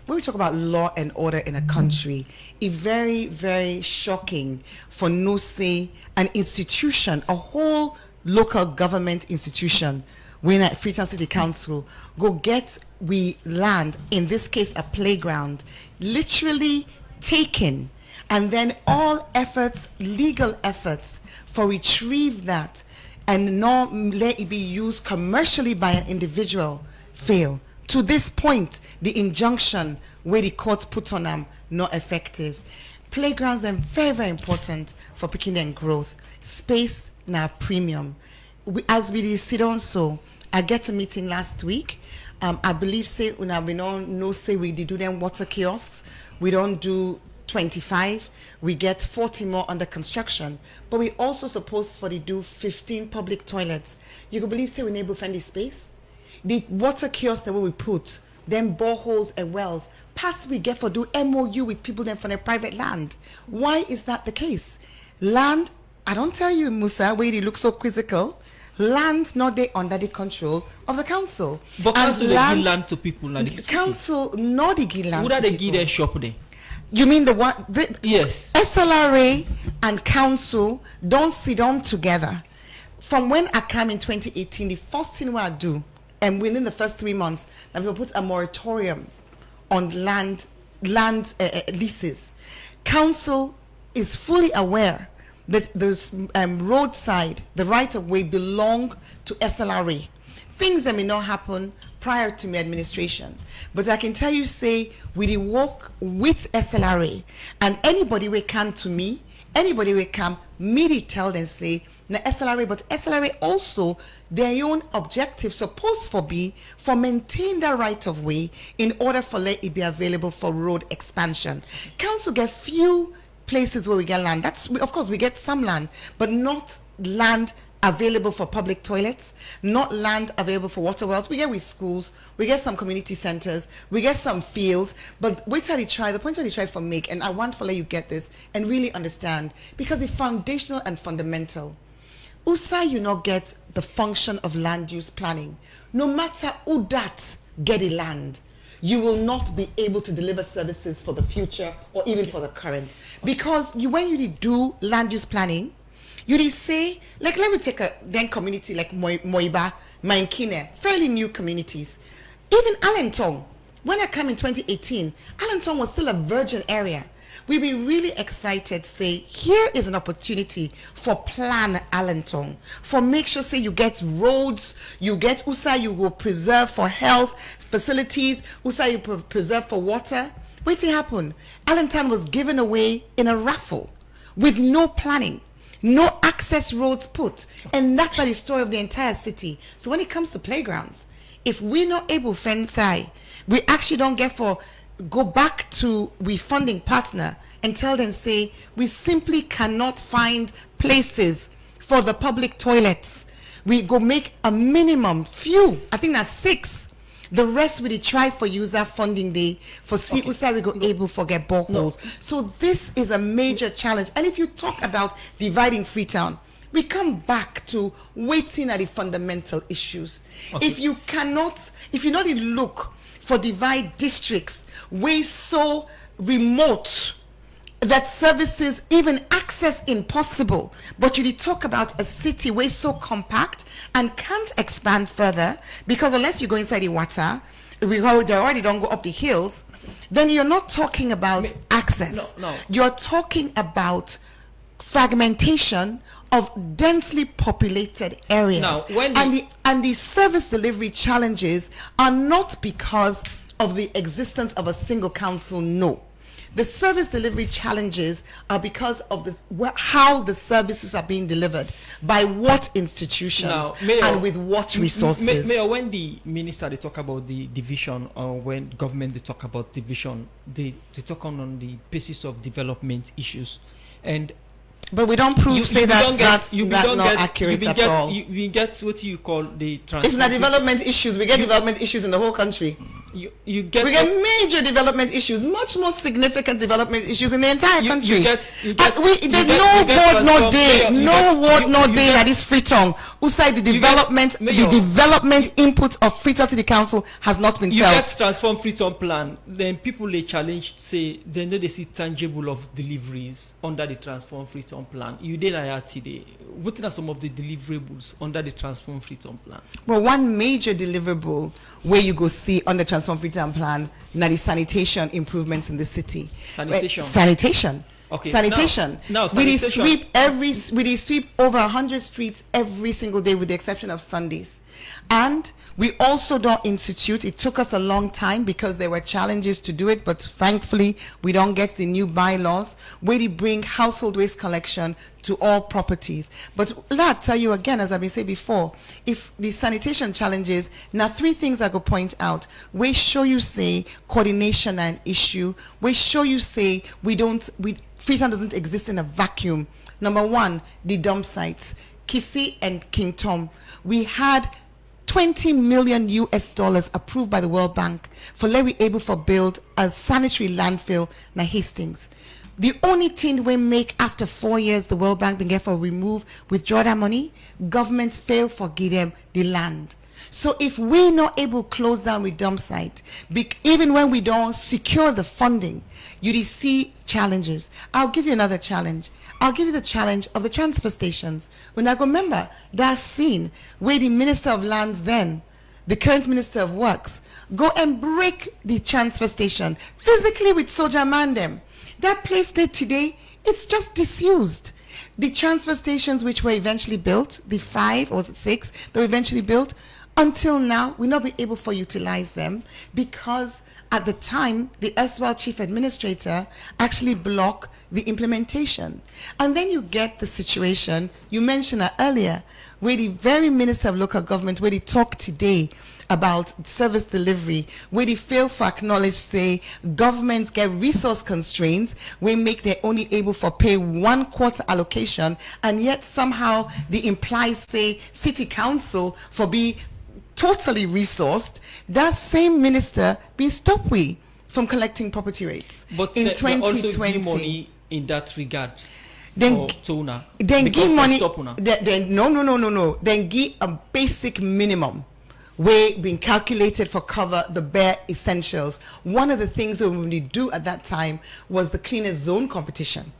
law and order in a country, it's very, very shocking for no say an institution, a whole local government institution, when at Freetown City Council go get we land, in this case a playground, literally taken, and then all efforts, legal efforts for retrieve that and not let it be used commercially by an individual fail. To this point, the injunction where the courts put on them not effective. Playgrounds are very, very important for picking and growth. Space now premium. As we sit on, so I get a meeting last week. I believe say we don't know say we do them water kiosks. We don't do 25. We get 40 more under construction. But we also supposed for to do 15 public toilets. You could believe say we enable friendly space. The water kiosks that we put, them boreholes and wells, past we get for do MOU with people then for their private land. Why is that the case? Land, I don't tell you, Musa, where they look so quizzical. Land not they under the control of the council. But council they give land to people now. Council not they give land. Would they give their shop there? You mean the one? Yes. SLRA and council don't sit down together. From when I came in 2018, the first thing what I do, and within the first 3 months, I will put a moratorium on land leases. Council is fully aware that those roadside, the right of way belong to SLRA. Things that may not happen prior to my administration. But I can tell you, say, we work with SLRA, and anybody will come to me, anybody will come, me tell them, say, na SLRA, but SLRA also, their own objective supposed for be for maintain the right of way in order for let it be available for road expansion. Council get few places where we get land. Of course we get some land, but not land available for public toilets, not land available for water wells. We get with schools, we get some community centers, we get some fields, but wait till they try, the point that they try for make, and I want to let you get this and really understand, because it's foundational and fundamental. USA, you not get the function of land use planning. No matter who that get a land, you will not be able to deliver services for the future or even for the current. Because when you do land use planning, you say, like, let me take a then community like Moiba, Mainkine, fairly new communities. Even Allentown, when I came in 2018, Allentown was still a virgin area. We'd be really excited, say, here is an opportunity for plan Allentown, for make sure, say, you get roads, you get USA, you will preserve for health facilities, USA, you preserve for water. Wait till it happen. Allentown was given away in a raffle with no planning, no access roads put, and that's the story of the entire city. So when it comes to playgrounds, if we're not able to fence, we actually don't get for go back to we funding partner and tell them, say, we simply cannot find places for the public toilets. We go make a minimum few, I think that's 6. The rest we try for user funding day for see okay. We go able for get boreholes. No. So this is a major challenge. And if you talk about dividing Freetown, we come back to waiting at the fundamental issues. Okay. If you not look for divide districts way so remote that services even access impossible, but you talk about a city way so compact and can't expand further, because unless you go inside the water, they already don't go up the hills, then you're not talking about access. No. You're talking about fragmentation of densely populated areas. Now, and the service delivery challenges are not because of the existence of a single council, no. The service delivery challenges are because of how the services are being delivered, by what institutions, now, Mayor, and with what resources. Mayor, when the minister they talk about the division, or when government they talk about division, they talk on the basis of development issues, but we don't prove that's not accurate at all. We get what you call the It's not development issues. We get development issues in the whole country. you get we get major development issues, much more significant development issues in the entire country. There's no word no day that is Freetown. Who said the development input of Freetown City Council has not been felt. You get transform Freetown plan, then people they challenge say they know they see tangible of deliveries under the transform Freetown plan. You did today. What are some of the deliverables under the transform Freetown plan? Well, one major deliverable where you go see on the transform Freetown plan now the sanitation improvements in the city. Sanitation. Okay. Sanitation. Now we sweep over 100 streets every single day with the exception of Sundays. And we also don't institute, it took us a long time because there were challenges to do it, but thankfully we don't get the new bylaws where they bring household waste collection to all properties. But let tell you again, as I've been saying before, if the sanitation challenges, now 3 things I go point out. We show you say coordination and issue. We show you say Freetown doesn't exist in a vacuum. Number 1, the dump sites. Kissy and King Tom. We had $20 million approved by the World Bank for let we able for build a sanitary landfill na Hastings. The only thing we make after 4 years the World Bank been get for withdraw that money, government fail for give them the land. So if we not able to close down with dump site, even when we don't secure the funding, you see challenges. I'll give you another challenge. I'll give you the challenge of the transfer stations. When I go remember that scene where the Minister of Lands then, the current Minister of Works, go and break the transfer station physically with soldier man them. That place there today, it's just disused. The transfer stations which were eventually built, the 5 or 6 that were eventually built, until now, we'll not be able to utilize them because at the time, the erstwhile chief administrator actually blocked the implementation. And then you get the situation, you mentioned it earlier, where the very Minister of Local Government, where they talk today about service delivery, where they fail to acknowledge, say, governments get resource constraints, we make they only able for pay 1/4 allocation, and yet somehow they imply, say, city council for be totally resourced, that same minister be stopped from collecting property rates. But in 2020 also give money in that regard. Then give money. No. Then give a basic minimum way being calculated for cover the bare essentials. One of the things that we do at that time was the cleanest zone competition.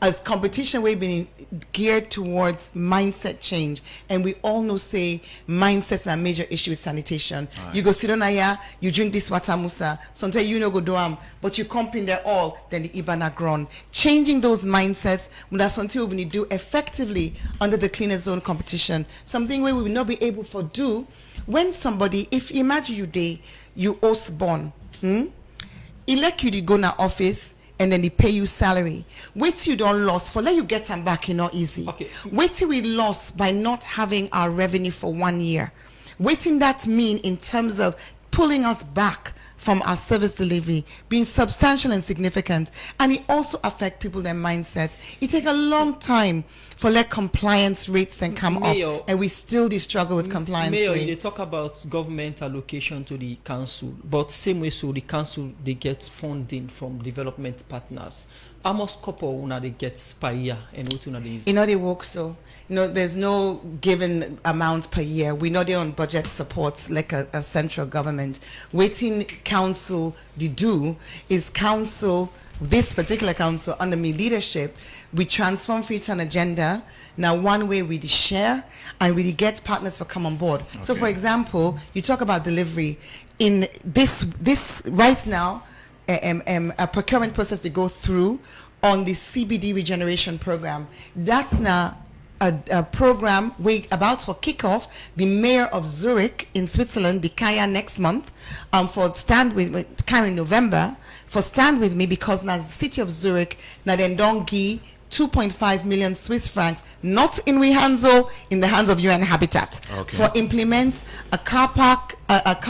As competition we've been geared towards mindset change, and we all know say mindsets are a major issue with sanitation. Right. You go sit on here, you drink this water musa, sometimes you know go do but you comp in there all, then the ibana grown. Changing those mindsets, that's something we need to do effectively under the cleanest zone competition. Something where we will not be able to do when somebody, if imagine you Osborne, elect you to go na office and then they pay you salary. Wait till you don't lost for let you get them back, not easy. Okay. Wait till we lost by not having our revenue for 1 year. Waiting that mean in terms of pulling us back from our service delivery being substantial and significant, and it also affect people their mindsets. It take a long time for let compliance rates and come up, and we still struggle with compliance rates. They talk about government allocation to the council, but same way so the council they get funding from development partners. Almost couple una they get per year and what una they use. They work so. There's no given amount per year. We know they're on budget supports like a central government. Waiting council they do is council, this particular council under me leadership, we transform Freetown agenda. Now one way we share and we get partners for come on board. Okay. So for example, you talk about delivery. In this right now, a procurement process to go through on the CBD regeneration program. That's now a program we about for kickoff. The mayor of Zurich in Switzerland, the Kaya next month, for stand with Kaya in November, for stand with me because now the city of Zurich now then don't give 2.5 million Swiss francs, not in we hands in the hands of UN Habitat, for implement a car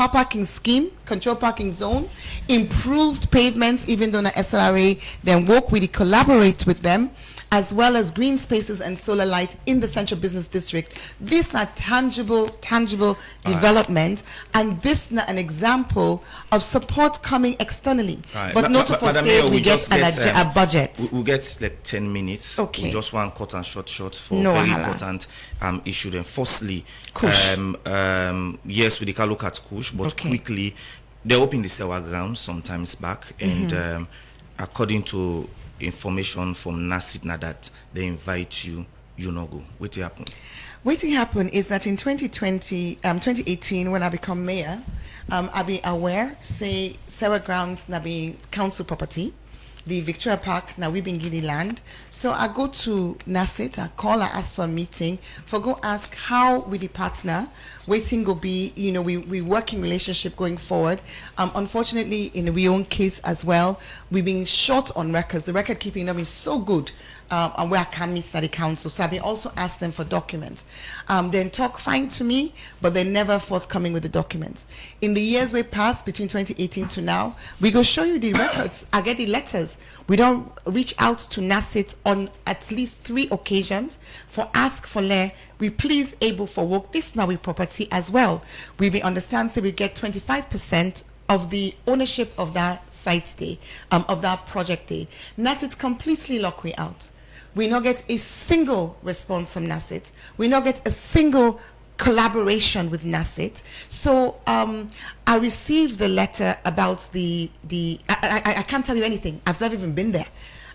parking scheme, control parking zone, improved pavements, even though the SLRA then work with collaborate with them, as well as green spaces and solar light in the Central Business District. This not tangible development, and this not an example of support coming externally. But not to say we get a budget. We'll get like 10 minutes. Okay. We just want cut and short for very important issue. Then firstly, yes, we can look at Kush, but quickly, they opened the Sewa ground sometimes back, and according to information from NASIT now that they invite you, you no go. What happen? What happened is that in 2018, when I become mayor, I be aware, say, Sewa grounds now be council property. The Victoria Park, now we've been getting land. So I go to NASIT, I call, I ask for a meeting, for go ask how we the partner, waiting go be, we working relationship going forward. Unfortunately, in we own case as well, we've been short on records. The record keeping them is so good. And where I can meet at the council. So I've been also asked them for documents. Then talk fine to me, but they're never forthcoming with the documents. In the years we passed between 2018 to now, we go show you the records. I get the letters. We don't reach out to NASIT on at least 3 occasions for ask for we please able for work. This now we property as well. We be understand so we get 25% of the ownership of that site day, of that project day. NASIT completely lock we out. We not get a single response from NASIT. We not get a single collaboration with NASIT. So I received the letter about I can't tell you anything. I've never even been there.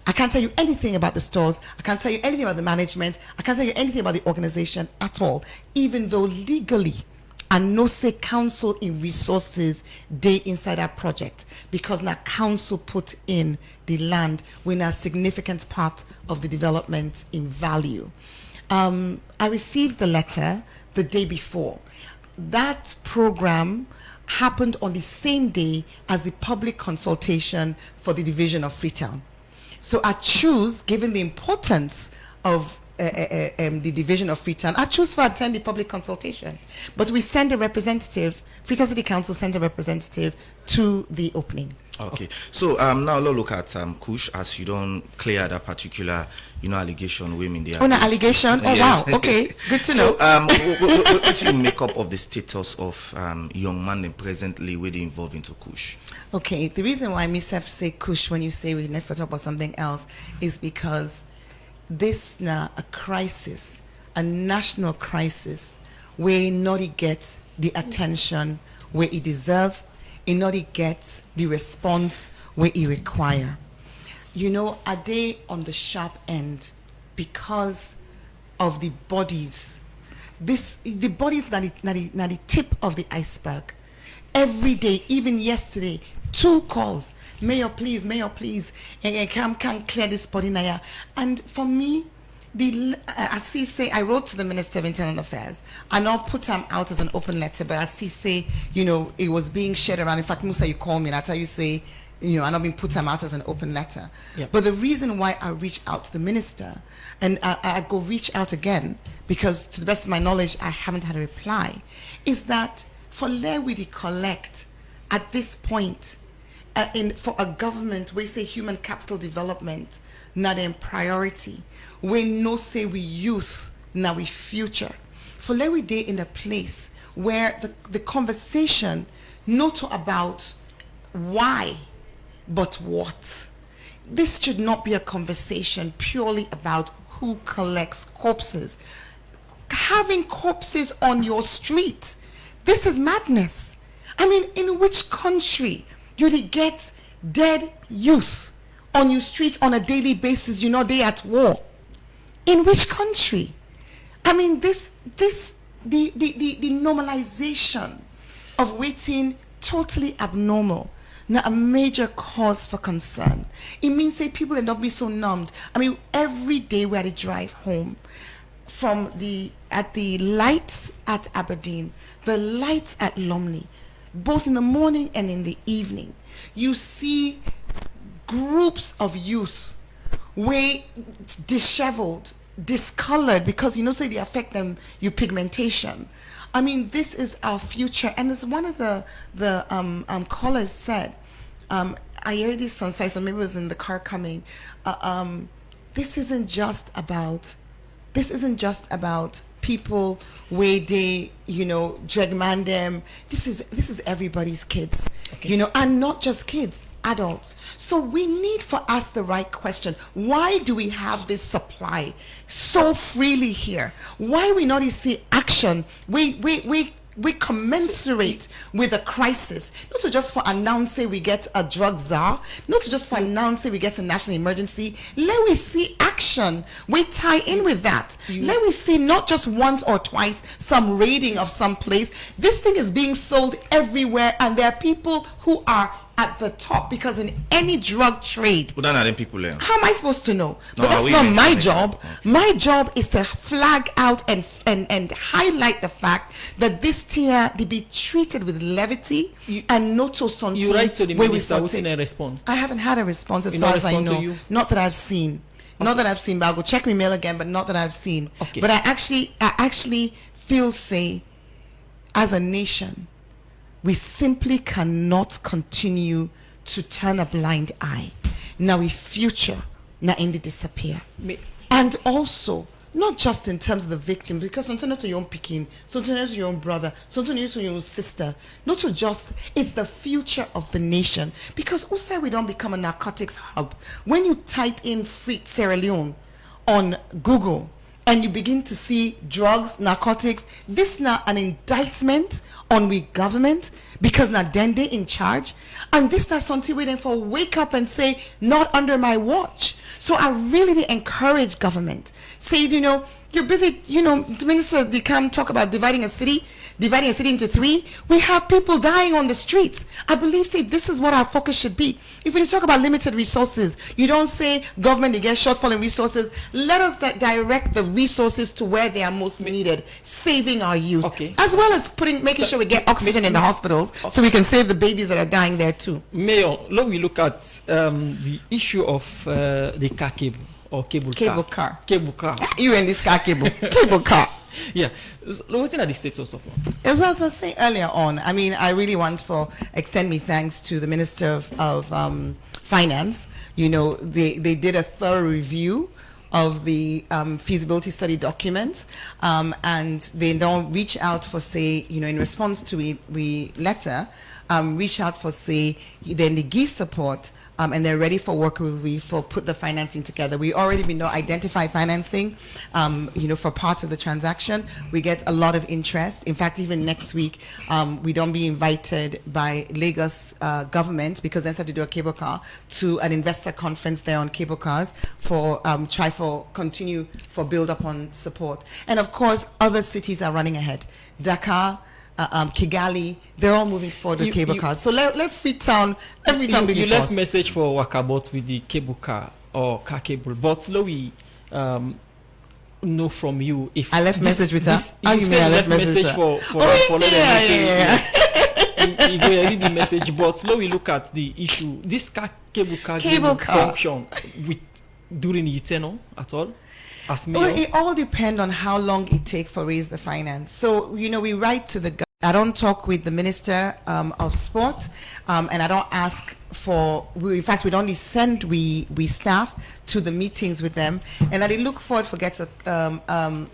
I can't tell you anything about the stores. I can't tell you anything about the management. I can't tell you anything about the organization at all, even though legally and no say council in resources day inside our project, because now council put in the land when a significant part of the development in value. I received the letter the day before. That program happened on the same day as the public consultation for the division of Freetown. So I choose, given the importance of the division of Freetown, I choose to attend the public consultation. But we send a representative, Freetown City Council sent a representative to the opening. Okay, so now let's look at Kush, as you don't clear that particular, allegation women there. Oh, no, allegation? Oh, yes. Wow, okay, good to know. So, what do you make up of the status of young man presently with involved into Kush? Okay, the reason why myself say Kush when you say we never talk about something else is because this now a crisis, a national crisis, where not it gets the attention where it deserves, it not it gets the response where it require. Are they on the sharp end because of the bodies? The bodies not the tip of the iceberg. Every day, even yesterday, 2 calls. Mayor, please, can't clear this body now. And for me, I wrote to the Minister of Internal Affairs. I now put him out as an open letter, but it was being shared around. In fact, Musa, you call me and I tell you say, I not been put him out as an open letter. Yep. But the reason why I reach out to the minister, and I go reach out again, because to the best of my knowledge, I haven't had a reply, is that for Lewidi collect at this point, for a government, we say human capital development, not in priority. We no say we youth, now we future. For let we day in a place where the conversation not about why, but what. This should not be a conversation purely about who collects corpses. Having corpses on your street, this is madness. I mean, in which country you get dead youth on your street on a daily basis? They at war. In which country? I mean, the normalization of waiting totally abnormal. Now a major cause for concern. It means that people end up being so numbed. I mean, every day we had to drive home from the lights at Aberdeen, the lights at Lumley, both in the morning and in the evening, you see groups of youth way disheveled, discolored, because say they affect them your pigmentation. I mean, this is our future. And as one of the callers said, I heard this on site, so maybe it was in the car coming, this isn't just about people where they, drag them. This is everybody's kids, and not just kids, adults. So we need for us the right question. Why do we have this supply so freely here? Why we not see action? We commensurate with the crisis, not to just for announcing we get a drug czar, not to just for announcing we get a national emergency. Let we see action. We tie in with that. Let we see not just once or twice some raiding of some place. This thing is being sold everywhere, and there are people who are at the top, because in any drug trade, how am I supposed to know? But that's not my job. Okay. My job is to flag out and highlight the fact that this tier they be treated with levity and not so something. You write to the minister, what's in a response? I haven't had a response as far as I know. Not that I've seen. Okay. Not that I've seen, but I'll go check my mail again, but not that I've seen. Okay. But I actually feel, say, as a nation, we simply cannot continue to turn a blind eye. Now we future, now in the disappear. And also, not just in terms of the victim, because sometimes to your own picking, sometimes to your own brother, sometimes to your own sister, not to just, it's the future of the nation. Because who said we don't become a narcotics hub? When you type in Free Sierra Leone on Google, and you begin to see drugs, narcotics, this now an indictment on we government, because now then they in charge, and this now something waiting for wake up and say, not under my watch. So I really encourage government. Say, you're busy, the ministers, they come talk about dividing a city into three. We have people dying on the streets. I believe, say, this is what our focus should be. If we talk about limited resources, you don't say government, they get shortfall in resources. Let us direct the resources to where they are most needed, saving our youth. Okay. As well as making sure we get oxygen in the hospitals, so we can save the babies that are dying there too. Mayor, let me look at the issue of the car cable or cable car. Cable car. You and this car cable. Cable car. Yeah. So what's in the status of it? As I was saying earlier on, I mean, I really want to extend my thanks to the Minister of Finance. They did a thorough review of the feasibility study documents, and they don't reach out for, say, in response to we letter, reach out for, say, then they give support, and they're ready for work with we for put the financing together. We already identify financing, for part of the transaction. We get a lot of interest. In fact, even next week, we don't be invited by Lagos government, because they have to do a cable car, to an investor conference there on cable cars for continue for build up on support. And of course, other cities are running ahead. Dakar, Kigali, they're all moving forward with cable cars. So let FREETOWN, every time you left message for Wakabot with the cable car or car cable, but Louis, know from you if I left message with her. You said left message for you go read the message, but now we look at the issue. This cable car function during the tenure at all. Well, it all depends on how long it takes for raise the finance. So, we write to the government. I don't talk with the Minister of Sport, and I don't ask for, in fact, we don't only send we staff to the meetings with them, and I look forward for get a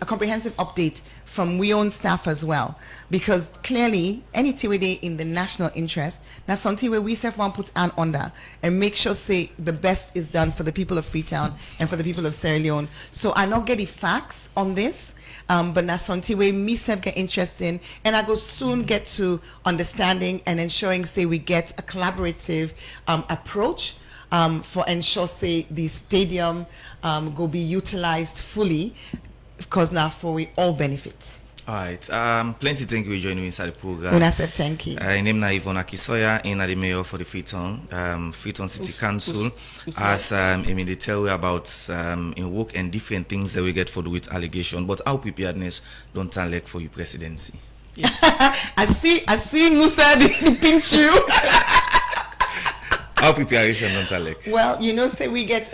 comprehensive update from we own staff as well, because clearly anything we do in the national interest, that's something where we self want put an under and make sure say the best is done for the people of FREETOWN and for the people of Sierra Leone. So I not get the facts on this, but that's something where me self get interested in, and I go soon get to understanding and ensuring say we get a collaborative approach for ensure say the stadium go be utilized fully, because now for we all benefits. All right. Plenty thank you for joining me inside the program. Thank you. My name is Aki Sawyerr, and I'm the mayor for the FREETOWN City Council. As they tell you about in work and different things that we get for do with allegation, but our preparedness don't turn like for your presidency. Yes. I see Musa the pink shoe. Our preparation don't tell like. Well, say we get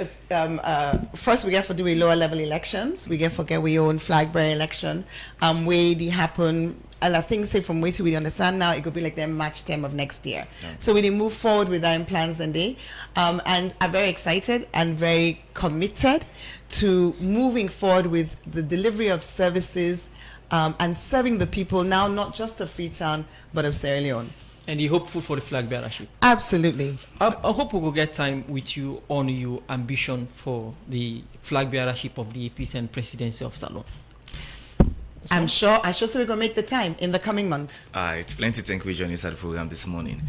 first we get for doing lower level elections. We get for get we own flag bearer election. Where they happen and I think say from waiting we understand now it could be like their March term of next year. So we move forward with our plans and they and are very excited and very committed to moving forward with the delivery of services and serving the people now, not just of Freetown but of Sierra Leone. And you're hopeful for the flag bearership? Absolutely. I hope we will get time with you on your ambition for the flag bearership of the APC and presidency of Salon. I'm sure we're going to make the time in the coming months. It's plenty. Thank you for joining us at the program this morning.